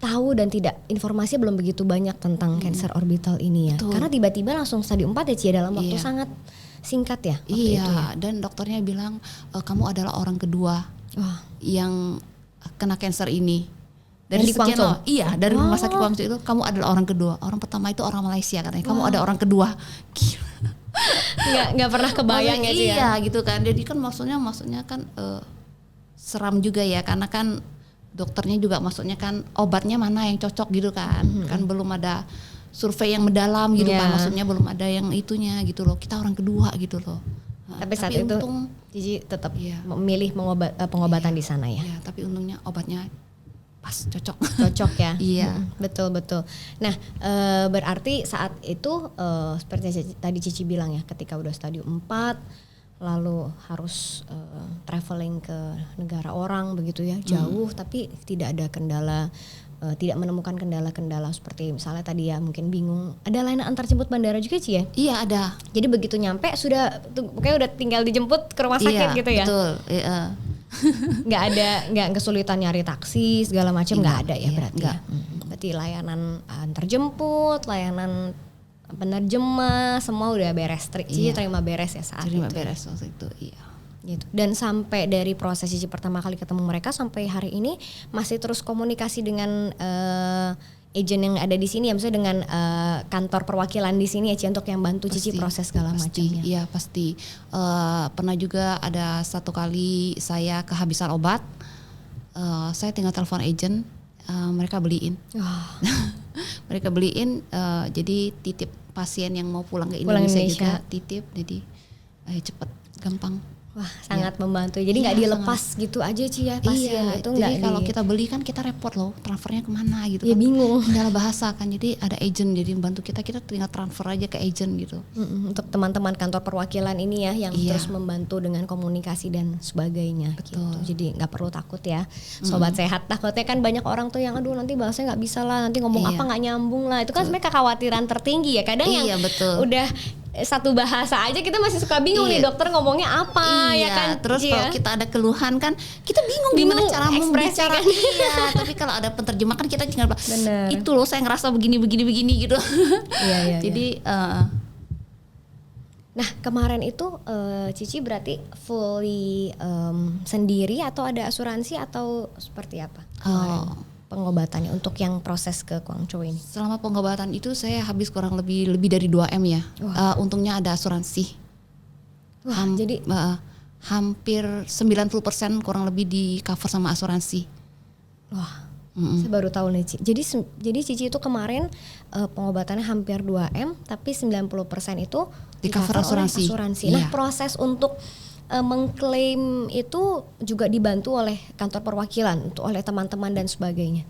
tahu dan informasi belum begitu banyak tentang kanker orbital ini ya. Betul. Karena tiba-tiba langsung stadium 4 ya Ci, dalam waktu sangat singkat ya. Iya, itu ya. Dan dokternya bilang kamu adalah orang kedua yang kena kanker ini. Dari Guangzhou? Iya, dari rumah sakit Guangzhou itu kamu adalah orang kedua. Orang pertama itu orang Malaysia katanya. Kamu ada orang kedua. Nggak pernah kebayang ya Ci ya. Iya gitu kan. Jadi kan maksudnya kan seram juga ya, karena kan dokternya juga maksudnya kan obatnya mana yang cocok gitu kan. Kan belum ada survei yang mendalam gitu kan, maksudnya belum ada yang itunya gitu loh. Kita orang kedua gitu loh. Tapi saat itu Cici tetap memilih pengobatan di sana ya. Iya, tapi untungnya obatnya pas cocok ya. Iya, betul. Nah, berarti saat itu seperti tadi Cici bilang ya, ketika udah stadium 4 lalu harus traveling ke negara orang begitu ya, jauh, tapi tidak ada kendala, tidak menemukan kendala-kendala seperti misalnya tadi ya, mungkin bingung ada layanan antar jemput bandara juga Ci ya? Iya ada. Jadi begitu nyampe pokoknya udah tinggal dijemput ke rumah sakit gitu ya? Betul. Iya. nggak kesulitan nyari taksi segala macam, nggak ada ya berarti. Enggak. Berarti layanan antar jemput, layanan penerjemah, semua udah beres. Cici terima beres ya saat terima itu. Beres waktu itu, iya. Gitu. Dan sampai dari proses Cici pertama kali ketemu mereka sampai hari ini masih terus komunikasi dengan agent yang ada di sini ya, maksudnya dengan kantor perwakilan di sini ya Ci, untuk yang bantu Cici proses segala macamnya. Iya pasti. Pernah juga ada satu kali saya kehabisan obat, saya tinggal telepon agent, mereka beliin. Mereka beliin, jadi titip pasien yang mau pulang ke Indonesia juga titip, jadi cepet, gampang. Wah, sangat membantu. Jadi nggak dilepas gitu aja Ci ya pasien itu nggak. Jadi kalau kita beli kan kita repot loh, transfernya kemana gitu ya kan. bingung. Kendala bahasa kan, jadi ada agent jadi membantu kita tinggal transfer aja ke agent gitu. Untuk teman-teman kantor perwakilan ini ya yang terus membantu dengan komunikasi dan sebagainya. Betul. Gitu. Jadi nggak perlu takut ya, sobat sehat. Takutnya kan banyak orang tuh yang aduh nanti bahasanya nggak bisa lah, nanti ngomong apa nggak nyambung lah. Itu kan sebenarnya kekhawatiran tertinggi ya. Kadang yang betul. udah satu bahasa aja kita masih suka bingung nih dokter ngomongnya apa ya kan. Terus kalau kita ada keluhan kan kita bingung gimana cara membicara. Tapi kalau ada penterjemah kan kita tinggal itu loh saya ngerasa begini gitu. Jadi nah kemarin itu Cici berarti fully sendiri atau ada asuransi atau seperti apa? Pengobatannya untuk yang proses ke Guangzhou ini. Selama pengobatan itu saya habis kurang lebih dari 2M ya. Untungnya ada asuransi. Wah, jadi hampir 90% kurang lebih di cover sama asuransi. Wah. Saya baru tahu nih Ci. Jadi Cici itu kemarin pengobatannya hampir 2M tapi 90% itu di cover asuransi. Nah, proses untuk mengklaim itu juga dibantu oleh kantor perwakilan, untuk oleh teman-teman dan sebagainya?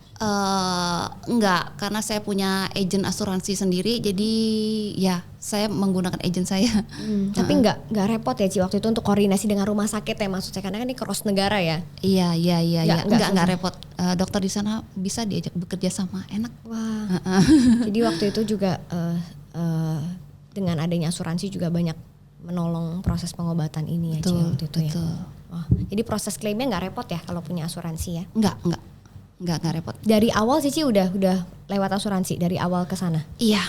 Enggak, karena saya punya agen asuransi sendiri, jadi ya saya menggunakan agen saya. Tapi enggak repot ya Ci waktu itu untuk koordinasi dengan rumah sakit ya, maksud saya karena kan ini cross negara ya? Iya. Enggak repot. Dokter di sana bisa diajak bekerja sama, enak. Wah. Jadi waktu itu juga dengan adanya asuransi juga banyak menolong proses pengobatan ini ya Ci waktu itu ya. Oh, jadi proses klaimnya nggak repot ya kalau punya asuransi ya? Enggak repot. Dari awal Cici udah lewat asuransi dari awal ke sana? Iya,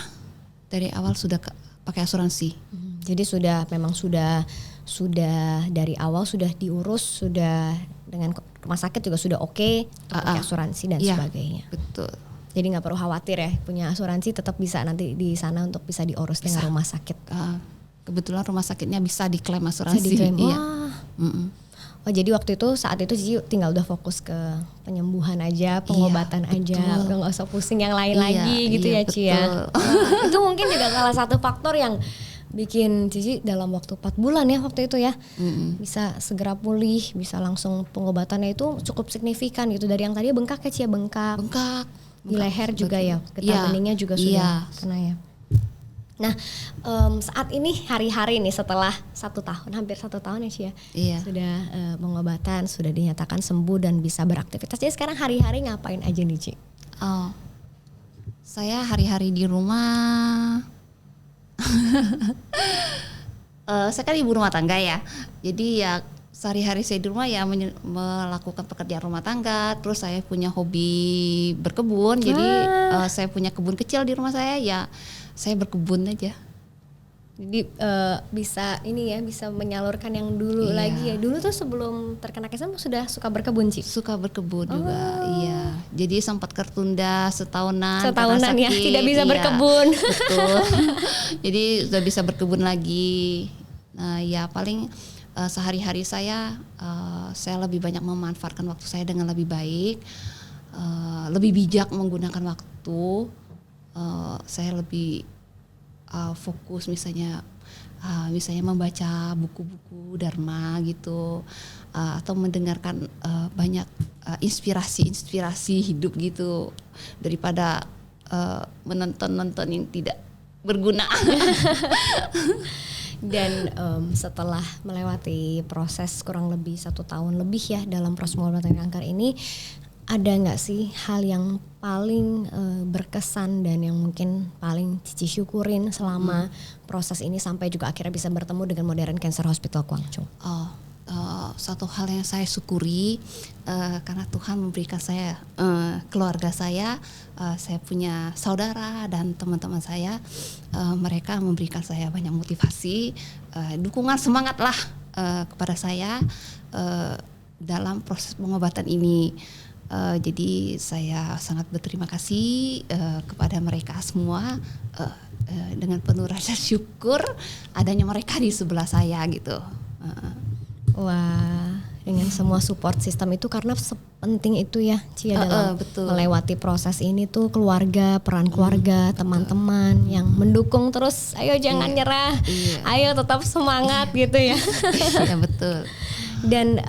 dari awal sudah pakai asuransi. Jadi sudah dari awal sudah diurus, sudah dengan rumah sakit juga sudah oke, pakai asuransi dan sebagainya. Betul. Jadi nggak perlu khawatir ya, punya asuransi tetap bisa nanti di sana untuk bisa diurus dengan rumah sakit. Kebetulan rumah sakitnya bisa diklaim asuransi. Diklaim. Iya. Oh jadi waktu itu saat itu Cici tinggal udah fokus ke penyembuhan aja, pengobatan aja, udah nggak usah pusing yang lain lagi gitu ya Ci ya. Itu mungkin juga salah satu faktor yang bikin Cici dalam waktu 4 bulan ya waktu itu ya bisa segera pulih, bisa langsung pengobatannya itu cukup signifikan gitu, dari yang tadi bengkak ya Ci ya, bengkak di leher juga ya, getah beningnya juga sudah kena ya. Nah saat ini hari-hari nih setelah 1 tahun, hampir 1 tahun ya Ci ya, sudah pengobatan, sudah dinyatakan sembuh dan bisa beraktivitas. Jadi sekarang hari-hari ngapain aja nih Ci? Saya hari-hari di rumah, saya kan ibu rumah tangga ya, jadi ya sehari-hari saya di rumah ya melakukan pekerjaan rumah tangga. Terus saya punya hobi berkebun, jadi saya punya kebun kecil di rumah saya ya. Saya berkebun aja. Jadi bisa ini ya, bisa menyalurkan yang dulu lagi ya. Dulu tuh sebelum terkena cancer sudah suka berkebun Ci? Suka berkebun juga, iya. Jadi sempat tertunda setahunan ya, tidak bisa berkebun. Betul. Jadi sudah bisa berkebun lagi. Nah ya paling sehari-hari saya lebih banyak memanfaatkan waktu saya dengan lebih baik, lebih bijak menggunakan waktu. Saya lebih fokus misalnya membaca buku-buku Dharma gitu, atau mendengarkan banyak inspirasi hidup gitu, daripada menonton yang tidak berguna. Dan setelah melewati proses kurang lebih 1 tahun lebih ya dalam proses pengobatan kanker ini, ada nggak sih hal yang paling berkesan dan yang mungkin paling Cici syukurin selama proses ini sampai juga akhirnya bisa bertemu dengan Modern Cancer Hospital Guangzhou? Satu hal yang saya syukuri, karena Tuhan memberikan saya keluarga saya punya saudara dan teman-teman saya, mereka memberikan saya banyak motivasi, dukungan, semangat lah kepada saya dalam proses pengobatan ini. Jadi saya sangat berterima kasih kepada mereka semua, dengan penuh rasa syukur adanya mereka di sebelah saya gitu. Wah, dengan semua support system itu karena sepenting itu ya Cia dalam betul. melewati proses ini tuh keluarga, peran keluarga, teman-teman yang mendukung terus, ayo jangan nyerah, ayo tetap semangat gitu ya. Iya betul. Dan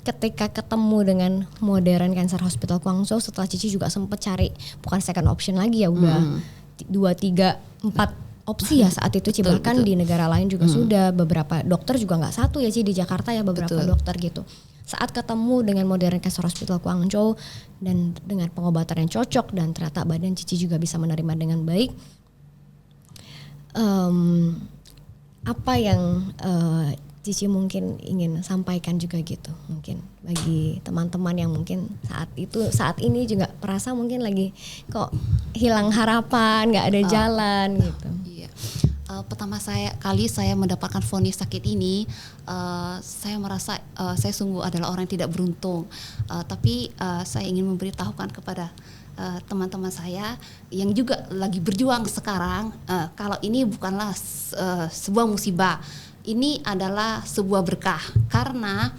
ketika ketemu dengan Modern Cancer Hospital Guangzhou, setelah Cici juga sempat cari bukan second option lagi ya, udah 2, 3, 4 opsi ya saat itu Ci. Bahkan di negara lain juga sudah, beberapa dokter juga nggak satu ya Ci, di Jakarta ya beberapa dokter gitu. Saat ketemu dengan Modern Cancer Hospital Guangzhou dan dengan pengobatan yang cocok dan ternyata badan Cici juga bisa menerima dengan baik, apa yang Cici mungkin ingin sampaikan juga gitu, mungkin bagi teman-teman yang mungkin saat ini juga merasa mungkin lagi kok hilang harapan, nggak ada jalan gitu. Iya. Pertama kali saya mendapatkan vonis sakit ini, saya merasa saya sungguh adalah orang yang tidak beruntung. Tapi saya ingin memberitahukan kepada teman-teman saya yang juga lagi berjuang sekarang, kalau ini bukanlah sebuah musibah. Ini adalah sebuah berkah karena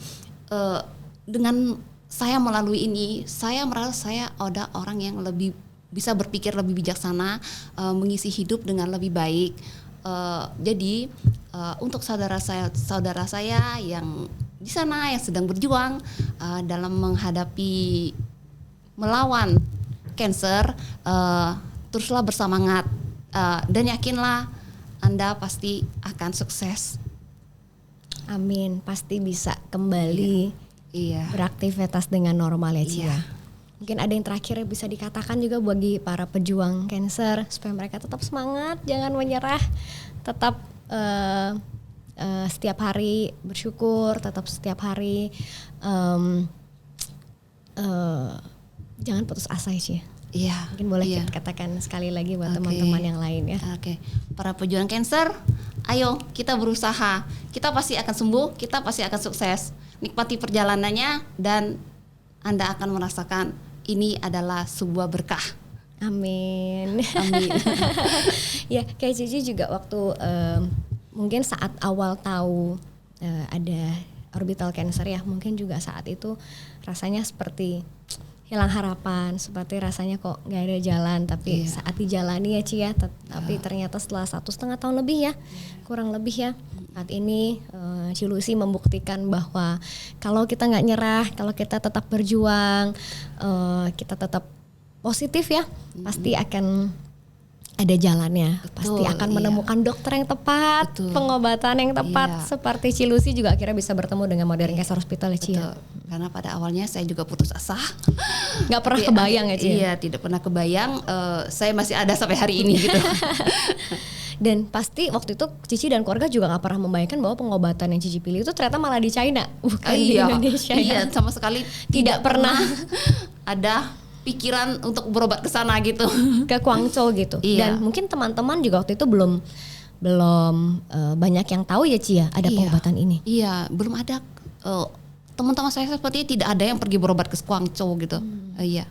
dengan saya melalui ini, saya merasa saya ada orang yang lebih bisa berpikir lebih bijaksana, mengisi hidup dengan lebih baik. Jadi untuk saudara saya yang di sana yang sedang berjuang dalam melawan cancer, teruslah bersemangat dan yakinlah Anda pasti akan sukses. Amin, pasti bisa kembali beraktivitas dengan normal ya Cia. Mungkin ada yang terakhir yang bisa dikatakan juga bagi para pejuang cancer supaya mereka tetap semangat, jangan menyerah, tetap setiap hari bersyukur, tetap setiap hari jangan putus asa ya Cia. Iya. Mungkin boleh kita katakan sekali lagi buat teman-teman yang lain ya. Oke. Para pejuang cancer, ayo kita berusaha. Kita pasti akan sembuh, kita pasti akan sukses. Nikmati perjalanannya dan Anda akan merasakan ini adalah sebuah berkah. Amin. Amin. Ya, kayak Cici juga waktu mungkin saat awal tahu ada orbital cancer ya, mungkin juga saat itu rasanya seperti hilang harapan, seperti rasanya kok nggak ada jalan, tapi saat dijalani ya Ci ya, tapi ternyata setelah 1,5 tahun lebih ya, kurang lebih ya, saat ini Ci Lucy membuktikan bahwa kalau kita nggak nyerah, kalau kita tetap berjuang, kita tetap positif ya, pasti akan ada jalannya. Betul, pasti akan menemukan dokter yang tepat, pengobatan yang tepat, seperti Ci Lucy juga akhirnya bisa bertemu dengan Modern Cancer Hospital ya Ci ya. Karena pada awalnya saya juga putus asa, nggak pernah kebayang ya Ci. Iya, tidak pernah kebayang saya masih ada sampai hari ini gitu. Dan pasti waktu itu Cici dan keluarga juga nggak pernah membayangkan bahwa pengobatan yang Cici pilih itu ternyata malah di China, bukan di Indonesia. Iya, sama sekali tidak pernah ada pikiran untuk berobat ke sana gitu, ke Guangzhou gitu. Dan mungkin teman-teman juga waktu itu belum banyak yang tahu ya Ci ya ada pengobatan ini. Iya, belum ada. Teman-teman saya seperti tidak ada yang pergi berobat ke Guangzhou gitu. Iya.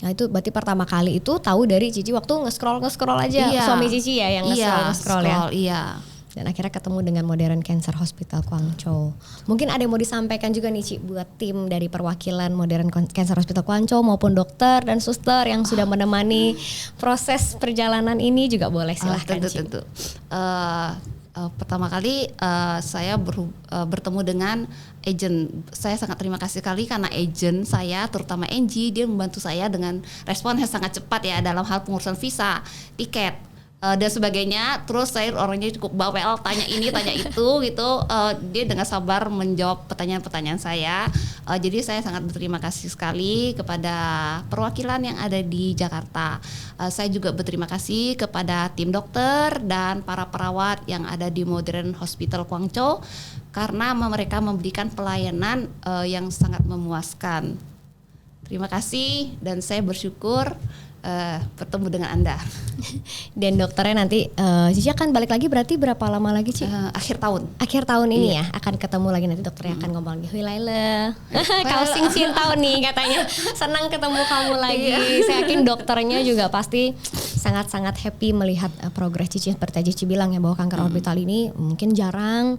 Nah itu berarti pertama kali itu tahu dari Cici waktu nge-scroll aja, suami Cici ya yang nge-scroll ya. Iya. Dan akhirnya ketemu dengan Modern Cancer Hospital Guangzhou. Mungkin ada yang mau disampaikan juga nih Ci buat tim dari perwakilan Modern Cancer Hospital Guangzhou maupun dokter dan suster yang sudah menemani proses perjalanan ini juga boleh, silahkan Ci. Tentu. Pertama kali saya bertemu dengan agent. Saya sangat terima kasih sekali karena agent saya, terutama Angie, dia membantu saya dengan respon yang sangat cepat ya dalam hal pengurusan visa, tiket dan sebagainya. Terus saya orangnya cukup bawel, tanya ini tanya itu gitu. Dia dengan sabar menjawab pertanyaan-pertanyaan saya. Jadi saya sangat berterima kasih sekali kepada perwakilan yang ada di Jakarta. Saya juga berterima kasih kepada tim dokter dan para perawat yang ada di Modern Hospital Guangzhou karena mereka memberikan pelayanan yang sangat memuaskan. Terima kasih dan saya bersyukur bertemu dengan Anda. Dan dokternya nanti Cici akan balik lagi berarti berapa lama lagi Ci? Akhir tahun. Akhir tahun ini ya akan ketemu lagi, nanti dokternya akan ngomong lagi, "Hui Laila, kau sing tahun nih," katanya. Senang ketemu kamu lagi. Saya yakin dokternya juga pasti sangat-sangat happy melihat progres Cici. Seperti Cici bilang ya, bahwa kanker orbital ini mungkin jarang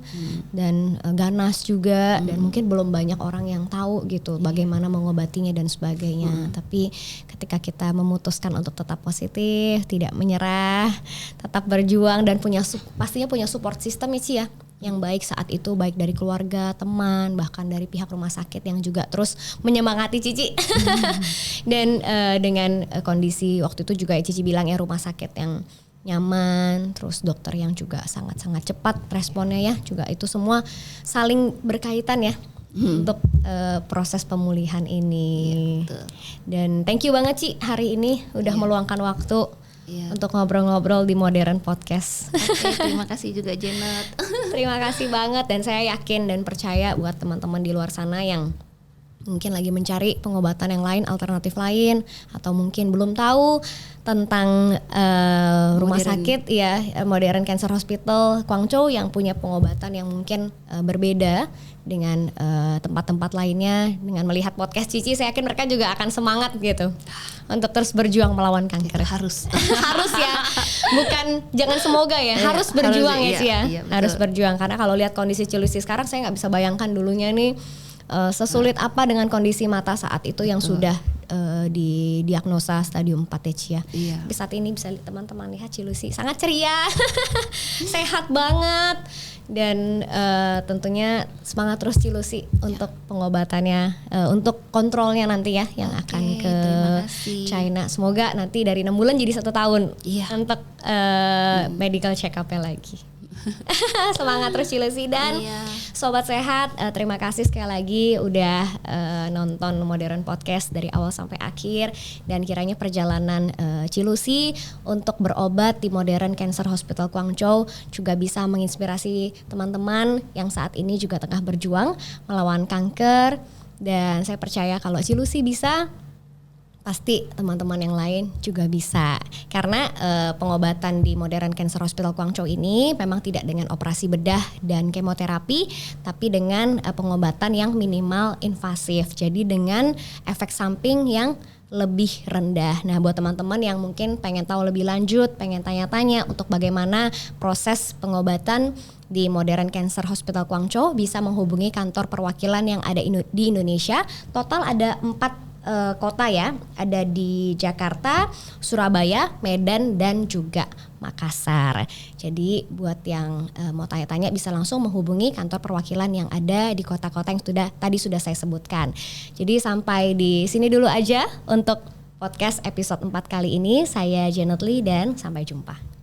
dan ganas juga, dan mungkin belum banyak orang yang tahu gitu bagaimana mengobatinya dan sebagainya. Tapi ketika kita memutuskan untuk tetap positif, tidak menyerah, tetap berjuang, dan pastinya punya support system ya Ci ya, yang baik saat itu, baik dari keluarga, teman, bahkan dari pihak rumah sakit yang juga terus menyemangati Cici. Dan dengan kondisi waktu itu juga Cici bilang ya, rumah sakit yang nyaman, terus dokter yang juga sangat-sangat cepat responnya ya, juga itu semua saling berkaitan ya untuk proses pemulihan ini. Ya, dan thank you banget Ci hari ini udah meluangkan waktu untuk ngobrol-ngobrol di Modern Podcast. Oke, terima kasih juga Janet. Terima kasih banget, dan saya yakin dan percaya buat teman-teman di luar sana yang mungkin lagi mencari pengobatan yang lain, alternatif lain, atau mungkin belum tahu tentang rumah sakit ya, Modern Cancer Hospital Guangzhou yang punya pengobatan yang mungkin berbeda dengan tempat-tempat lainnya. Dengan melihat podcast Cici, saya yakin mereka juga akan semangat gitu untuk terus berjuang melawan kanker. Harus ya, bukan jangan semoga ya, harus berjuang ya Ci ya. Harus berjuang, karena kalau lihat kondisi Cilusi sekarang, saya nggak bisa bayangkan dulunya nih sesulit apa dengan kondisi mata saat itu yang sudah didiagnosa stadium 4 ya Ci ya. Tapi saat ini bisa teman-teman lihat Cilusi sangat ceria, sehat banget, dan tentunya semangat terus Cilusi untuk pengobatannya, untuk kontrolnya nanti ya, yang akan ke China. Semoga nanti dari 6 bulan jadi 1 tahun untuk medical check up-nya lagi. Semangat terus Cilusi, dan Sobat Sehat, terima kasih sekali lagi udah nonton Modern Podcast dari awal sampai akhir, dan kiranya perjalanan Cilusi untuk berobat di Modern Cancer Hospital Guangzhou juga bisa menginspirasi teman-teman yang saat ini juga tengah berjuang melawan kanker. Dan saya percaya kalau Cilusi bisa, pasti teman-teman yang lain juga bisa. Karena pengobatan di Modern Cancer Hospital Guangzhou ini memang tidak dengan operasi bedah dan kemoterapi, tapi dengan pengobatan yang minimal invasif. Jadi dengan efek samping yang lebih rendah. Nah, buat teman-teman yang mungkin pengen tahu lebih lanjut, pengen tanya-tanya untuk bagaimana proses pengobatan di Modern Cancer Hospital Guangzhou, bisa menghubungi kantor perwakilan yang ada di Indonesia. Total ada 4 kota ya, ada di Jakarta, Surabaya, Medan, dan juga Makassar. Jadi buat yang mau tanya-tanya bisa langsung menghubungi kantor perwakilan yang ada di kota-kota yang tadi sudah saya sebutkan. Jadi sampai di sini dulu aja untuk podcast episode 4 kali ini. Saya Janet Lee, dan sampai jumpa.